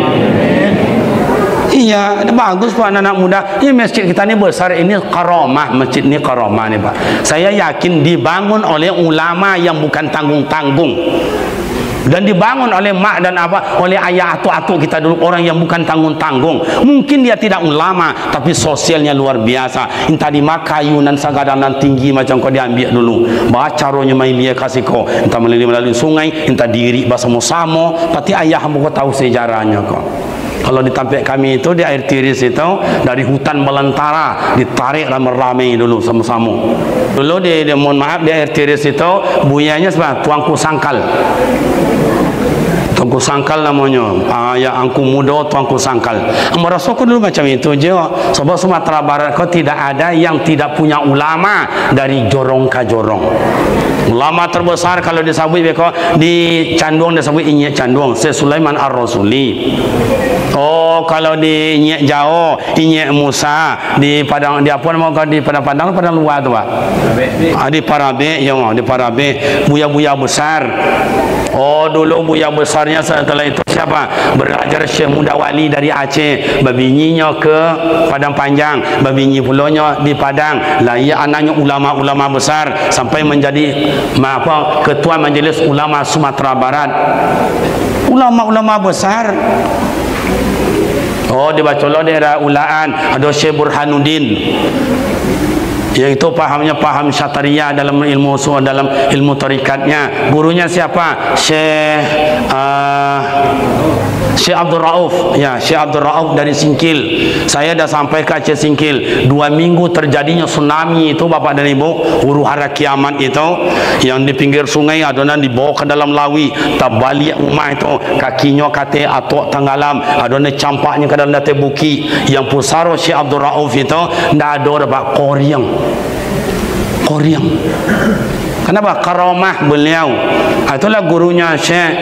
Iya, bagus pak anak-anak muda. Ini masjid kita ni besar, ini karamah, masjid ni karamah ni pak. Saya yakin dibangun oleh ulama yang bukan tanggung-tanggung. Dan dibangun oleh mak dan apa, oleh ayah atuk-atuk kita dulu, orang yang bukan tanggung-tanggung. Mungkin dia tidak ulama, tapi sosialnya luar biasa. Entah di makayunan sagadanan tinggi macam kau diambil dulu. Bacaronya main dia kasih kau. Entah melalui sungai, entah diri bersama-sama. Tapi ayah kamu kau tahu sejarahnya kau. Kalau di tampik kami itu di air tiris itu dari hutan belantara ditarik ramai-ramai dulu sama-sama. Dulu di mohon maaf di air tiris itu buyanya sebab tuangku sangkal. Tuangku sangkal namanya. Ya angku muda tuangku sangkal. Merasakan dulu macam itu je. Sebab Sumatera Barat kau tidak ada yang tidak punya ulama dari jorong ke jorong. Ulama terbesar kalau disebut di Canduang disebut Inyek Canduang, Syekh Sulaiman Ar-Rasuli. Oh, kalau di Inyek Jauh, Inyek Musa, di Padang, di apa nama di Padang Padang luar tu pak. Di Parabe, ya di Parabe, buya-buya besar. Oh, dulu buya besarnya setelah itu siapa? Belajar Syekh Muda Wali dari Aceh, babinyinya ke Padang Panjang, babinyi pulaunya di Padang. Lah ia anaknya ulama-ulama besar sampai menjadi ketua Majelis Ulama Sumatera Barat. Ulama-ulama besar. Oh, dibacalah daerah Ulaan ada Syekh Burhanuddin, yaitu paham Syatariah dalam ilmu dalam ilmu tarikatnya. Gurunya siapa? Syekh Abdul Rauf, ya Syekh Abdul Rauf dari Singkil. Saya dah sampai ke Aceh Singkil. 2 minggu terjadinya tsunami itu bapak dan ibu, huru hara kiamat itu, yang di pinggir sungai adonan dibawa ke dalam lawi, tak balik rumah itu, kakinya kate atok tenggelam, adonan campaknya ke dalam date buki. Yang pusaro Syekh Abdul Rauf itu ndak ada dapat koryang. Kenapa? Karamah beliau. Itulah gurunya Syekh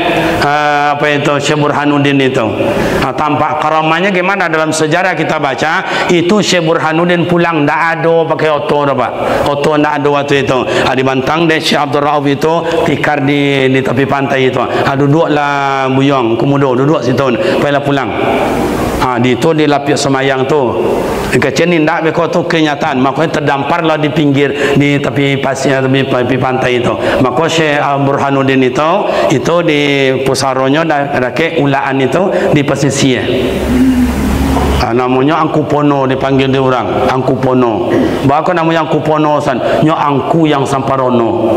Syekh Burhanuddin itu. Tampak karamahnya gimana dalam sejarah kita baca, itu Syekh Burhanuddin pulang ndak ada pakai oto pak. Oto ndak ada waktu itu. Dibantang deh Syekh Abdul Rauf itu tikar di tepi pantai itu. Duduklah buyong, kemudian duduk situ, payah pulang. Di tu di lapis semayang tu. Kecil ni ndak beko tu kenyataan. Makanya terdamparlah di pinggir di tepi pasir tepi pantai itu. Maka Syekh Burhanuddin itu di pusaronyo ada ke ulaan itu di pesisir. Namanya angku pono dipanggil dia orang, angku pono. Bahkan namanya angku pono san, nyo angku yang samparono.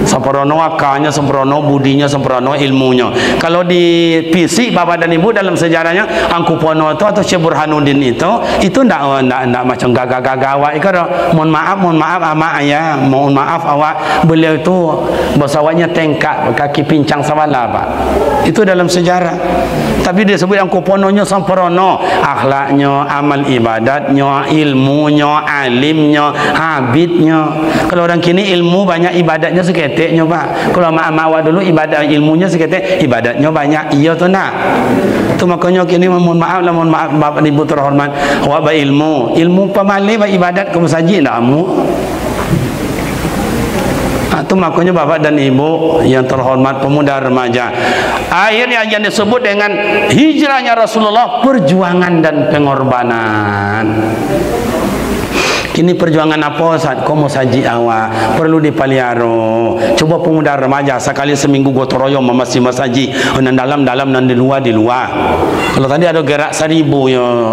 Samparono akalnya sempurna, budinya sempurna, ilmunya. Kalau di fisik Bapak dan Ibu dalam sejarahnya angku pono itu atau Syekh Burhanuddin itu ndak macam gagah-gagah awak itu. Mohon maaf ama ayah, mohon maaf awak, beliau itu bahasawanya tengkak kaki pincang sawala Pak. Itu dalam sejarah. Tapi dia sebut angku pononya sempurna, akhlaknya, amal ibadatnya, ilmunya, alimnya, habitnya. Kalau orang kini ilmu banyak, ibadatnya seketiknya Pak. Kalau mak awak dulu ibadat ilmunya seketik, ibadatnya banyak. Iya tu nak. Tu makanya kini mohon maaf Bapak Ibu terhormat, awak ilmu pemali ba ibadat kamu saji ndak amu. Itu makanya Bapak dan Ibu yang terhormat, pemuda remaja, akhirnya yang disebut dengan hijrahnya Rasulullah, perjuangan dan pengorbanan. Kini perjuangan apa saat kau mau saji awak perlu dipelihara. Coba pemuda remaja sekali seminggu gotong royong memasi masaji nan dalam nan di luar. Kalau tadi ada gerak 1000 ya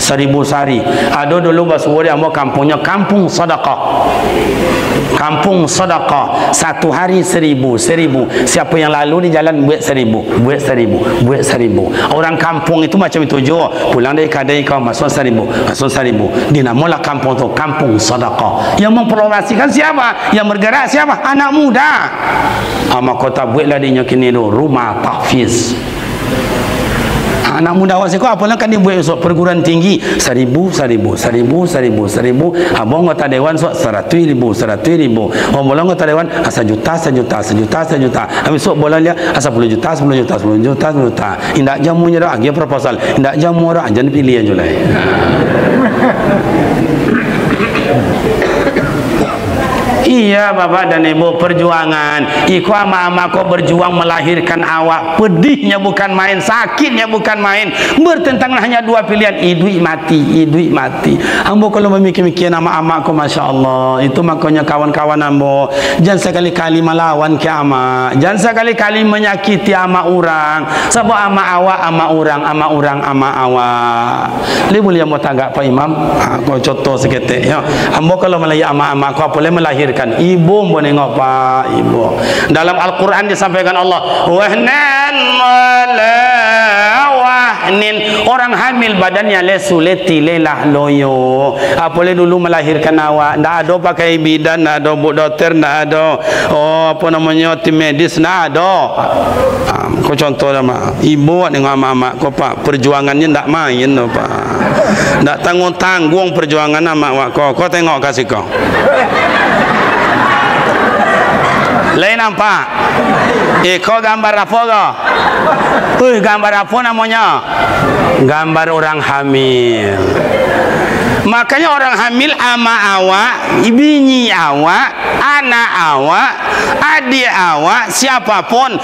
1000 sari. Ada dulu basuari amo kampungnya kampung sedekah. Kampung sedekah. Satu hari 1000. Siapa yang lalu di jalan buat 1000. Orang kampung itu macam itu jo. Pulang dari kadai kau masuk 1000. Dinamalah kampung itu kampung sedekah. Yang mempromosikan siapa? Yang bergerak siapa? Anak muda. Maka kota buatlah dia kini tu rumah tahfiz. Anak muda awak sekolah apa lah kan dia buat esok perguruan tinggi 1000. Abang kota dewan sok 100,000. Orang bola kota dewan asa juta. Habis sok bola dia asa 10 juta. Indak jamunya dah dia proposal. Indak jamu dah jangan pilih aja lah. Iya Bapak dan Ibu, perjuangan. Iku ama-ama kau berjuang melahirkan awak. Pedihnya bukan main, sakitnya bukan main. Bertentangan hanya dua pilihan, hidup mati. Ambo kalau memikir-mikir ama-ama kau, Masya Allah. Itu makanya kawan-kawan ambo, jangan sekali-kali melawan ke ama. Jangan sekali-kali menyakiti ama orang. Sebab ama awak, ama orang, ama awak. Boleh ambo tanggap Pak Imam? Kau contoh seketik ya. Ambo kalau melahirkan ama-ama kau boleh melahirkan ibu, mau nengok Pak ibu. Dalam Al-Quran disampaikan Allah, wahnan wala wahnin, orang hamil badannya lesu leti lelah loyo. Boleh dulu melahirkan awak, ndak ada pakai bidan, ndak ada bu dokter, ndak ada apa namanya tim medis, ndak ada. Kau contoh nama ibu dengan mama kau Pak, perjuangannya ndak main no Pak, ndak tanggung perjuangan nama awak kau tengok kasih kau. Lain nampak? Kau gambar apa kau? Gambar apa namanya? Gambar orang hamil. Makanya orang hamil ama awak, bini awak, anak awak, adik awak, siapapun.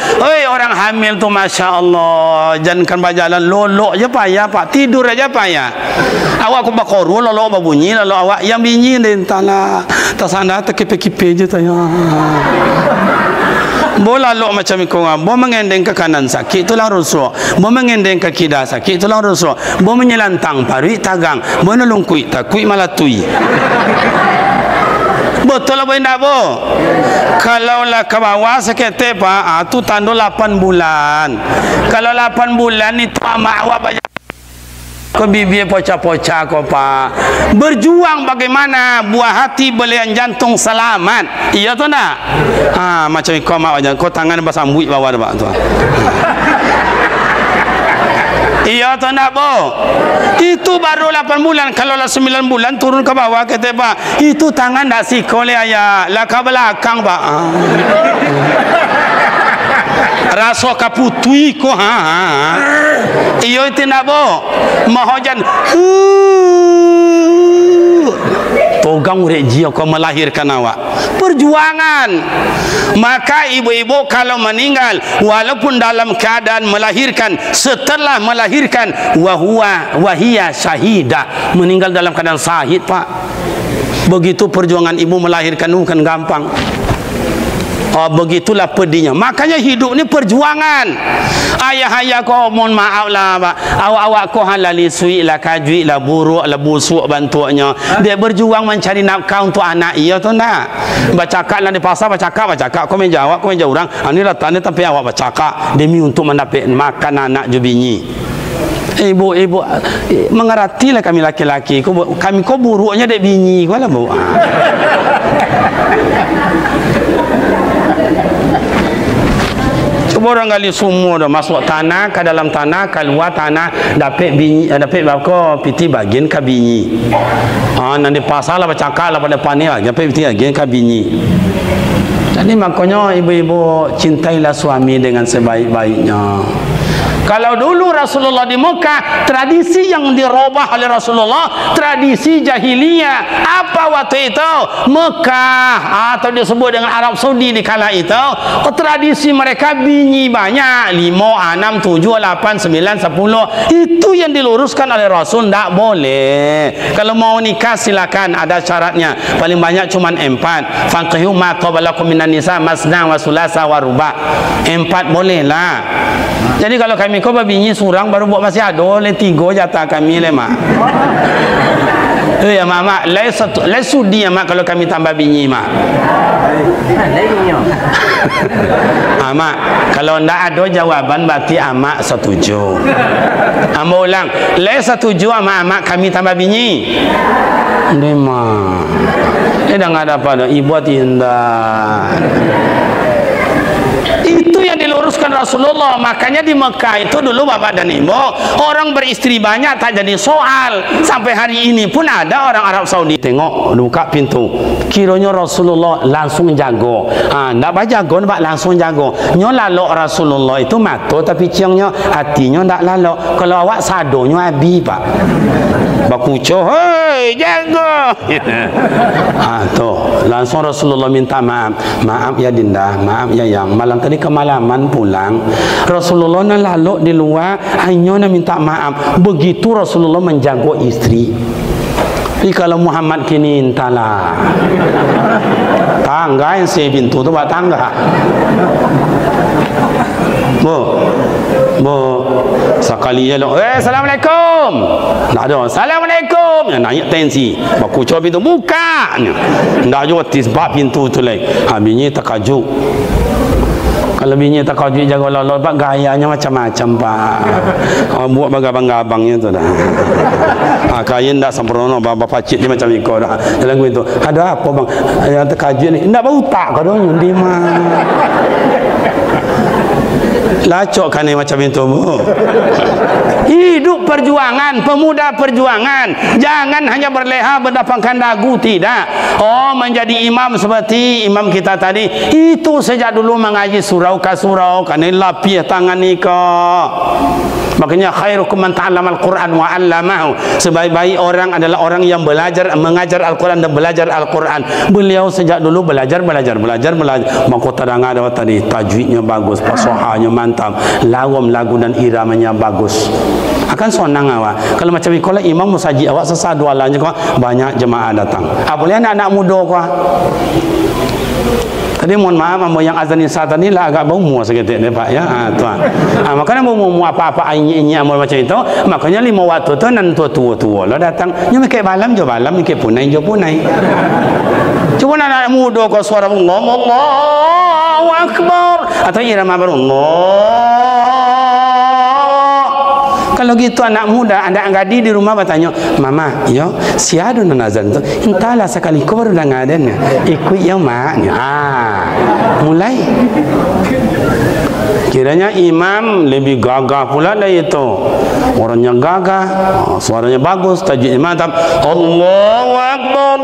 Orang hamil tu Masya Allah, jangankan berjalan lolok je payah Pak, tidur aja payah. Awak aku bakoru lolok berbunyi, lalu awak yang bini ni entahlah tersandar terkipe-kipe je tanya. Bola lo macam itu, bo mengendeng ke kanan sakit tulang rusuk, bo mengendeng ke kiri sakit tulang rusuk, bo menyelantang parui tagang, bo nulungkui takui malatui. Betul apa tidak bo? Kalau lah ke bawah sakit Pak, tu tanda 8 bulan. Kalau 8 bulan itu ama awak banyak. Kau bibir pocah-pocah kau Pak. Berjuang bagaimana buah hati belian jantung selamat. Iya tu nak? Macam kau mak aja. Kau tangan bersambut bawah Pak tu. Iya tu nak bo? Itu baru 8 bulan. Kalau lah 9 bulan turun ke bawah kata Pak. Itu tangan dah sikol ayah. Lah ke belakang Pak. Rasa kaputui ko iyo itu nak bo mahojan toga kang urek jia kau melahirkan awak. Perjuangan. Maka ibu-ibu kalau meninggal walaupun dalam keadaan melahirkan, setelah melahirkan wahia syahidah, meninggal dalam keadaan syahid, Pak. Begitu perjuangan ibu melahirkan bukan gampang. Begitulah pedihnya. Makanya hidup ni perjuangan. Ayah-ayah kau mohon maaf lah, Pak. Awak-awak kau halali suik lah, kajuik lah, buruk lah, busuk bantuannya. Dia berjuang mencari nafkah untuk anak ia tu nak. Bercakap lah di pasar, bercakap. Kau main jawab, kau main jawab orang. Ini datang ni tapi awak bercakap demi untuk mendapat makan anak jubinyi. Ibu-ibu mengertilah kami laki-laki. Kami kau buruknya dek bini kau lah, Bu. Coba orang kali semua dah masuk tanah, ke dalam tanah, keluar tanah, dapat bini, dapat bako piti bagian ke bini. Nanti pasal lah bercakap lah pada depan ni lah, dapat piti bagian ke bini. Jadi makanya ibu-ibu cintailah suami dengan sebaik-baiknya. Kalau dulu Rasulullah di Mekah, tradisi yang dirubah oleh Rasulullah, tradisi jahiliyah. Apa waktu itu? Mekah atau disebut dengan Arab Saudi di kala itu, tradisi mereka bini banyak, 5, 6, 7, 8, 9, 10. Itu yang diluruskan oleh Rasul. Tak boleh. Kalau mau nikah silakan, ada syaratnya. Paling banyak cuma 4. Fanqihu ma qabalakum minan nisa masna wa sulasa wa ruba. 4 boleh lah. Jadi kalau kami kau babinyi surang baru buat masih ada oleh 3 jatah kami le mak. Ya mak, lai sudi ya mak kalau kami tambah bini mak. Mak, kalau ndak ada jawaban berarti amak setuju. Amba ulang, lai setuju amak kami tambah bini. Ni mak. Dah ada apa dah ibu tindak. Itu yang diluruskan Rasulullah. Makanya di Mekah itu dulu bapak dan ibu, orang beristri banyak tak jadi soal. Sampai hari ini pun ada orang Arab Saudi tengok buka pintu, kiranya Rasulullah langsung jago. Ndak baca jago, ndak langsung jago. Nyo lalok Rasulullah itu mata tapi ciangnya hatinya ndak lalok. Kalau awak sadonyo abi pak. Bakuco, hei jago. Tu langsung Rasulullah minta maaf. Maaf ya Dinda, maaf ya yang malam tadi kemalaman pulang, Rasulullah nak lalu di luar, hanya nak minta maaf. Begitu Rasulullah menjaga istri. Tapi kalau Muhammad kini entahlah. Tangga yang saya pintu tu buat tangga. Bu, sekali je lo. Assalamualaikum. Tak ada. Assalamualaikum. Naik tensi. Baku coba pintu buka. Ndak juga tisbak pintu tu lagi. Bini terkejut. Kalau bini terkejut jaga lolot pak gayanya macam-macam pak. Buat bangga-bangga-abangnya tu dah. Kain tak sempurna, bapa cik dia macam ikut dah. Dalam itu ada apa bang? Yang terkejut ni, ndak bau tak kau dong di mana? Lacok kan ni macam itu bu. Hidup perjuangan, pemuda perjuangan. Jangan hanya berleha berdapangkan dagu, tidak. Menjadi imam seperti imam kita tadi. Itu sejak dulu mengaji surau ke surau. Kan ini lapih tangan ni kok. Makanya khairukum man ta'allama al-Quran wa 'allamahu. Sebaik-baik orang adalah orang yang belajar, mengajar Al-Quran dan belajar Al-Quran. Beliau sejak dulu belajar. Maka terang ada tadi tajwidnya bagus, fasahahnya mantap, lawam lagu dan iramanya bagus. Akan sonang awak. Kalau macam ikolah imam musaji awak sesadu alanya kok banyak jemaah datang. Boleh anak-anak muda kok. Tadi mohon maaf yang azan saat ni lah agak bau muak seketik ni pak ya. Tuan. Makanya bau muak apa-apa ini macam itu. Makanya 5 waktu tu nan tua-tua lah datang. Nyo mikir balam jo balam, mikir punai jo punai. Cuba anak muda kau suara Allahu Akbar atau irama baru Allah. Kalau gitu anak muda, anak gadi di rumah bertanya, mama, yo, siapa yang nazar tu? Entahlah sekali kau baru dah ngaden, ikut yang mak. Mulai. Kiranya imam lebih gagah pula dari itu. Orangnya gagah, suaranya bagus, tajwidnya mantap. Allahu Akbar.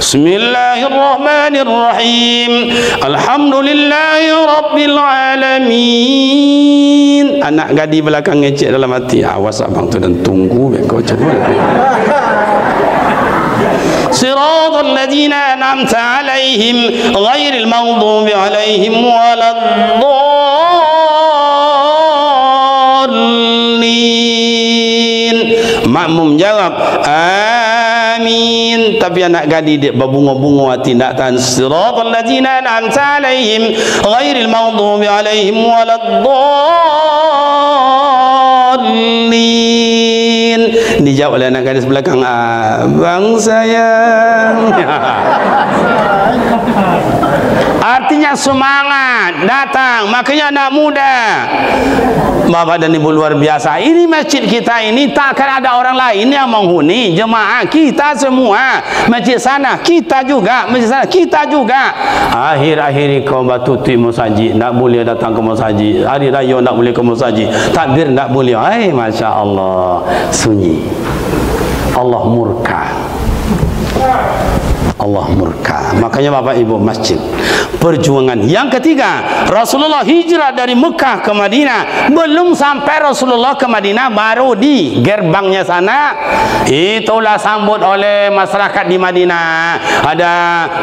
Bismillahirrahmanirrahim. Alhamdulillahi Rabbil Alamin. Anak gadi belakang ngecek dalam hati. Awas abang tu dan tunggu kau coba. siratal ladzina an'amta 'alaihim ghairil maghdubi 'alaihim waladdallin. Makmum jawab amin, tapi anak gadis dia berbunga-bunga hati nak tahan. Siratal ladzina an'amta 'alaihim ghairil maghdubi 'alaihim waladdallin. Dijawab oleh anak gadis belakang, abang sayang. Artinya semangat datang. Makanya anak muda, Bapak dan Ibu luar biasa, ini masjid kita ini tak akan ada orang lain yang menghuni. Jemaah kita semua, masjid sana kita juga, masjid sana kita juga. Akhir-akhir kau batuti masjid, tak boleh datang ke masjid. Hari raya tak boleh ke masjid, takbir tak boleh. Masya Allah, sunyi. Allah murka. Allah murka. Makanya Bapak Ibu masjid perjuangan. Yang ketiga, Rasulullah hijrah dari Mekah ke Madinah. Belum sampai Rasulullah ke Madinah, baru di gerbangnya sana itulah sambut oleh masyarakat di Madinah. Ada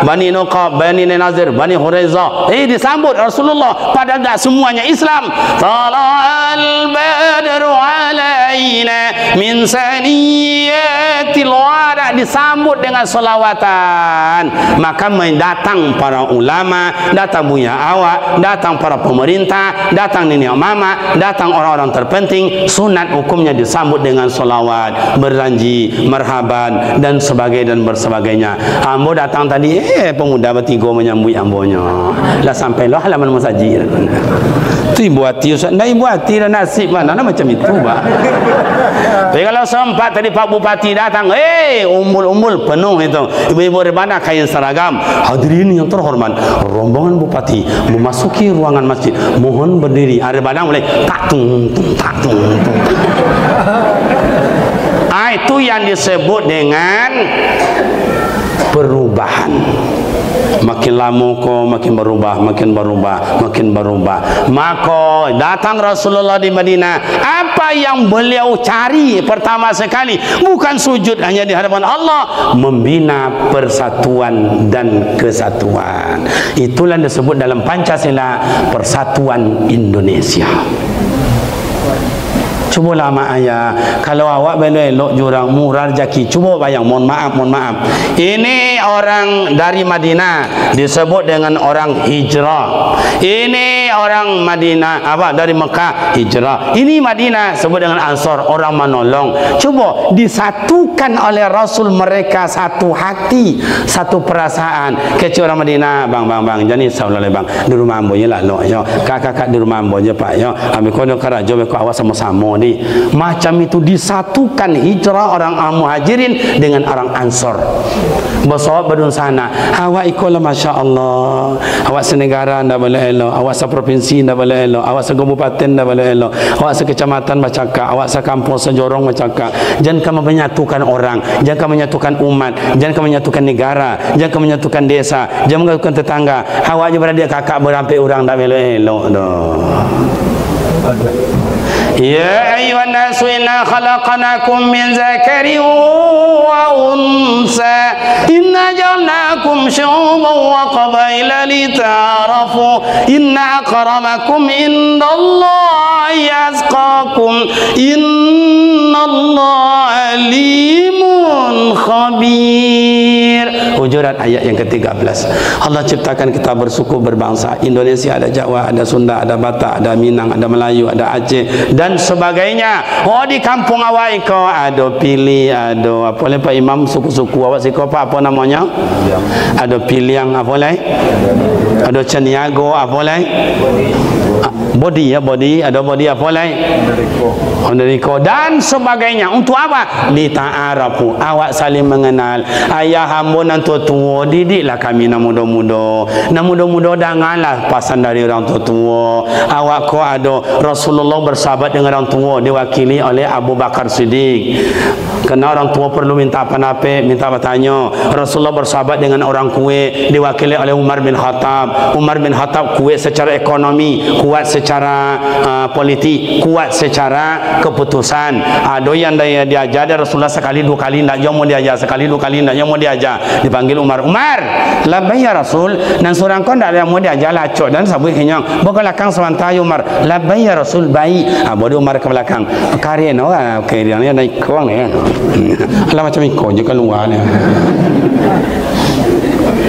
Bani Nuqab, Bani Nazir, Bani Huraizah. Disambut Rasulullah, padahal tak semuanya Islam. Tala'al badru alaina min saniyatil wada, disambut dengan selawatan. Maka mendatang para ulama, datang buya awak, datang para pemerintah, datang nenek mama, datang orang-orang terpenting. Sunat hukumnya disambut dengan solawat, berjanji, marhaban dan sebagainya. Ambo datang tadi, pemuda bertiga menyambut ambonya. Lah sampailah halaman masjid. Tu ibu hati, Ustaz. Nah, ibu hati dan nasib mana macam itu, Pak. Tapi kalau sempat tadi Pak Bupati datang, umbul-umbul penuh itu. Ibu-ibu rebana kain seragam. Hadirin yang terhormat, rombongan Bupati memasuki ruangan masjid. Mohon berdiri. Ada rebana mulai tak tung tung tak tung tung. Itu yang disebut dengan perubahan. Makin lama kau makin berubah. Maka datang Rasulullah di Madinah. Apa yang beliau cari pertama sekali? Bukan sujud hanya di hadapan Allah, membina persatuan dan kesatuan. Itulah disebut dalam Pancasila Persatuan Indonesia. Cubalah mak ayah, kalau awak belok jurang murah rezeki, cuba bayang, mohon maaf. Ini orang dari Madinah disebut dengan orang hijrah. Ini orang Madinah dari Mekah hijrah. Ini Madinah sebut dengan Ansor, orang menolong. Coba disatukan oleh Rasul mereka satu hati, satu perasaan. Kecil orang Madinah, bang, jangan risau lah bang. Di rumah ambo je lah lo, kakak di rumah ambo je pak, ambil kau nak karajo, kau awak sama-sama ni. Macam itu disatukan hijrah orang Muhajirin dengan orang Ansor. Bersawab berdun sana. Awak ikutlah masya Allah. Awak senegara ndak boleh elok. Awak seprovinsi ndak boleh elok. Awak segabupaten ndak boleh elok. Awak sekecamatan macakak. Awak sekampung sejorong macakak. Jangan kamu menyatukan orang. Jangan kamu menyatukan umat. Jangan kamu menyatukan negara. Jangan kamu menyatukan desa. Jangan menyatukan tetangga. Awak je beradik kakak berampai orang ndak boleh elok dah. Ya ayuhan nasu inna khalaqnakum min zakarin wa unsa inna ja'alnakum syu'uban wa qabaila lita'arafu inna akramakum indallahi atqakum innallaha alimun khabir. Hujurat ayat yang ke-13. Allah ciptakan kita bersuku berbangsa. Indonesia ada Jawa, ada Sunda, ada Batak, ada Minang, ada Melayu, ada Aceh dan sebagainya. Di kampung awak iko ada pilih, ada apa le Pak Imam, suku-suku awak siko apa namanya? Ada piliang apa le? Ada Caniago apa le? Bodi ada bodi apa le? Honderiko dan sebagainya. Untuk apa? Lita'arafu, awak saling mengenal. Ayah hamba nan tua-tua didiklah kami nak muda-muda. Nak muda-muda janganlah pasan dari orang tua-tua. Awak ko ada Rasulullah bersahabat dengan orang tua diwakili oleh Abu Bakar Siddiq. Kerana orang tua perlu minta apa-apa, minta bertanya. Rasulullah bersahabat dengan orang kuat diwakili oleh Umar bin Khattab. Umar bin Khattab kuat secara ekonomi, kuat secara politik, kuat secara keputusan. Ada yang dia diajar dari Rasulullah sekali dua kali nak jom mau diajar, sekali dua kali nak jom mau diajar. Dipanggil Umar, Umar, labbaik ya Rasul. Dan seorang kau tak ada mau diajar lacok dan sabut kenyang. Belakang sementara Umar, labbaik ya Rasul, baik. Bodoh Umar ke belakang. Karya no, karya ni naik kuang ni. Alah macam ikut je keluar ni.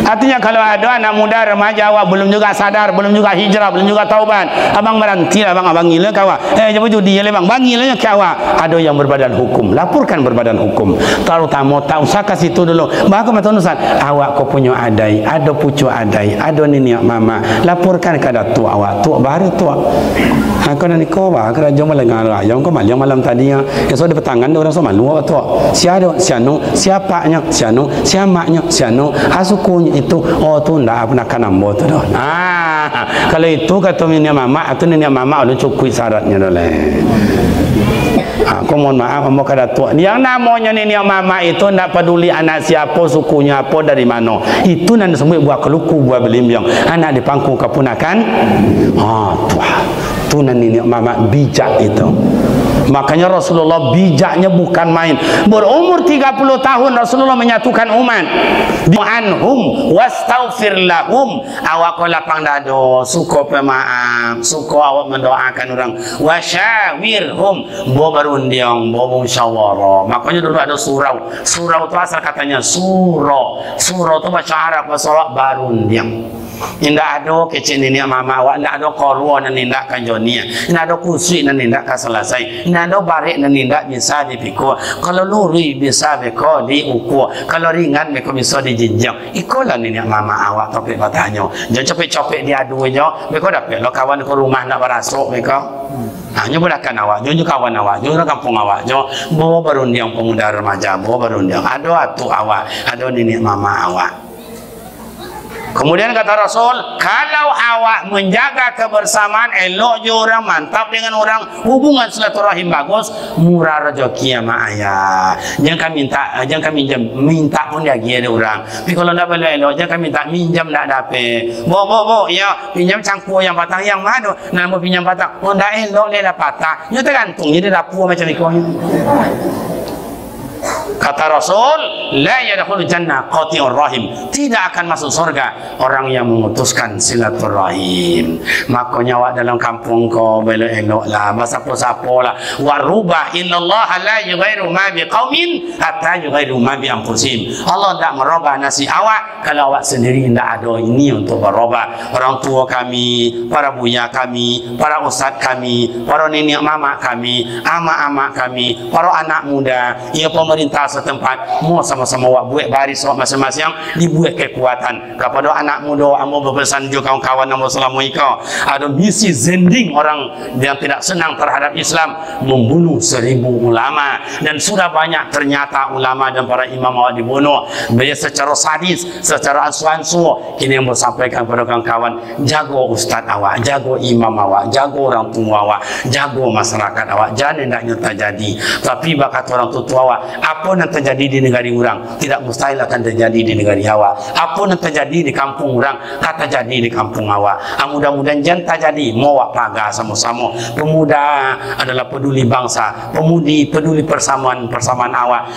Artinya kalau ada anak muda remaja awak belum juga sadar, belum juga hijrah, belum juga taubat, abang berhenti lah bang, abang gila ke awak. Jemput judi ya bang, gila ke awak. Ada yang berbadan hukum, laporkan berbadan hukum. Terutama tak usah kasih itu dulu. Bahkan macam Ustaz, awak kau punya adai, ada pucu adai, ada nenek mama, laporkan ke datuk awak, tua baru tua. Kau nanti kau bah, kerana jom malam yang kau malam tadi ya, so di petangan orang so malu tua. Siapa, siapanya, siamaknya, asukunya itu, oh tu ndak pernah kan ambo tu dah. Kalau itu kata nenek mama atau nenek mama udah cukup syaratnya dah leh. Aku mohon maaf ambo kada tua. Yang namanya nenek mama itu ndak peduli anak siapa, sukunya apa, dari mana. Itu nanti semua buat keluku, buat belimbiang. Anak di pangku kepunakan. Tu nenek mama bijak itu. Makanya Rasulullah bijaknya bukan main. Berumur 30 tahun Rasulullah menyatukan umat. Anhum wastaghfir lahum. Awak kau lapang dado, suka pemaaf, suka awak mendoakan orang. Wasyawirhum, bo berunding, bo musyawarah. Makanya dulu ada surau. Surau itu asal katanya surau. Surau itu bahasa Arab, bahasa Arab berunding. Indah ada kecil nenek mama awak, indah ada korwa dan nindak kajonia, indah ada kusui dan nindak kaselesai, indah ada barik dan nindak bisa dipikul. Kalau luri bisa beko diukur, kalau ringan beko bisa dijinjang. Ikulah nenek mama awak topik batanya. Jangan capek-capek diadu aja, beko dapat lo kawan ke rumah nak berasuk beko. Hanya berakan awak, jauh kawan awak, jauh kampung awak, jauh bawa berunding pemuda remaja, bawa berunding. Ada atu awak, ada nenek mama awak. Kemudian kata Rasul, kalau awak menjaga kebersamaan, elok je orang, mantap dengan orang, hubungan silaturahim bagus, murah rezeki sama ayah. Jangan minta pun dia gila orang. Tapi kalau tak boleh elok, jangan minta minjam tak dapat. Bo, ya pinjam cangkuk yang patah yang mana? Nak mau pinjam patah, oh tak elok dia dah patah. Dia tergantung, dia dah puas macam itu. Kata Rasul, la yadkhulul jannah qati'ur rahim. Tidak akan masuk surga orang yang memutuskan silaturahim. Makanya awak dalam kampung kau elok-eloklah, sapa-sapalah. Wa rubah innallaha la yughayyiru ma biqaumin hatta yughayyiru ma bi anfusihim. Allah tak merubah nasib awak kalau awak sendiri tidak ada ini untuk berubah. Orang tua kami, para buya kami, para ustaz kami, para nenek mama kami, ama-ama kami, para anak muda, ia pemerintah setempat, mau sama-sama awak buat baris awak masing-masing, dibuat kekuatan kepada anak muda. Amo berpesan juga kawan-kawan amo selama ika ada misi zending orang yang tidak senang terhadap Islam, membunuh 1000 ulama, dan sudah banyak ternyata ulama dan para imam awak dibunuh. Dia secara sadis, secara ansu-ansu. Kini yang bersampaikan kepada kawan-kawan, jago ustaz awak, jago imam awak, jago orang tua awak, jago masyarakat awak, jangan hendaknya terjadi. Tapi bakat orang tua awak, apa yang terjadi di negara orang tidak mustahil akan terjadi di negara awak. Apa yang terjadi di kampung orang tak terjadi di kampung awak. Mudah-mudahan jangan terjadi. Mau awak pagar sama-sama. Pemuda adalah peduli bangsa, pemudi peduli persamaan awak.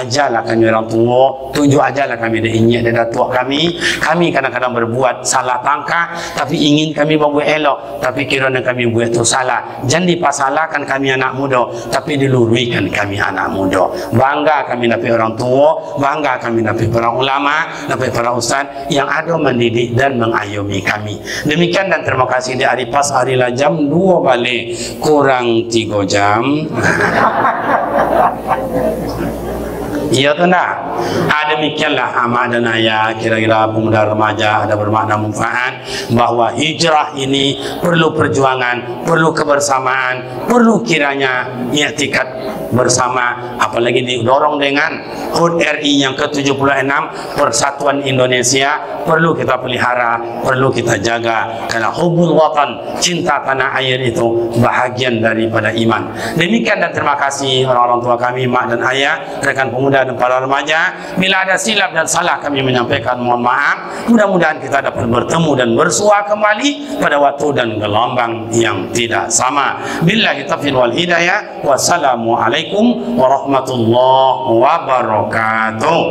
Ajarlah kami orang tua, tunjuk ajarlah kami dah ingat dan datuk kami. Kami kadang-kadang berbuat salah tangkah, tapi ingin kami buat elok, tapi kiranya kami buat itu salah. Jangan dipasalahkan kami anak muda, tapi diluruskan kami anak muda. Bangga kami dapat orang tua, bangga kami dapat para ulama, dapat para ustaz yang ada mendidik dan mengayomi kami. Demikian dan terima kasih. Di hari pas hari lah jam 2 balik kurang 3 jam. Iya tu nak. Demikianlah amak dan ayah kira-kira pemuda remaja ada bermakna manfaat bahawa hijrah ini perlu perjuangan, perlu kebersamaan, perlu kiranya i'tikad bersama, apalagi didorong dengan HUT RI yang ke-76, Persatuan Indonesia, perlu kita pelihara, perlu kita jaga, karena hubul watan, cinta tanah air itu bahagian daripada iman. Demikian dan terima kasih orang-orang tua kami, mak dan ayah, rekan pemuda dan para remaja. Bila ada silap dan salah kami menyampaikan mohon maaf. Mudah-mudahan kita dapat bertemu dan bersua kembali pada waktu dan gelombang yang tidak sama. Billahi taufiq wal hidayah. Wassalamualaikum warahmatullahi wabarakatuh.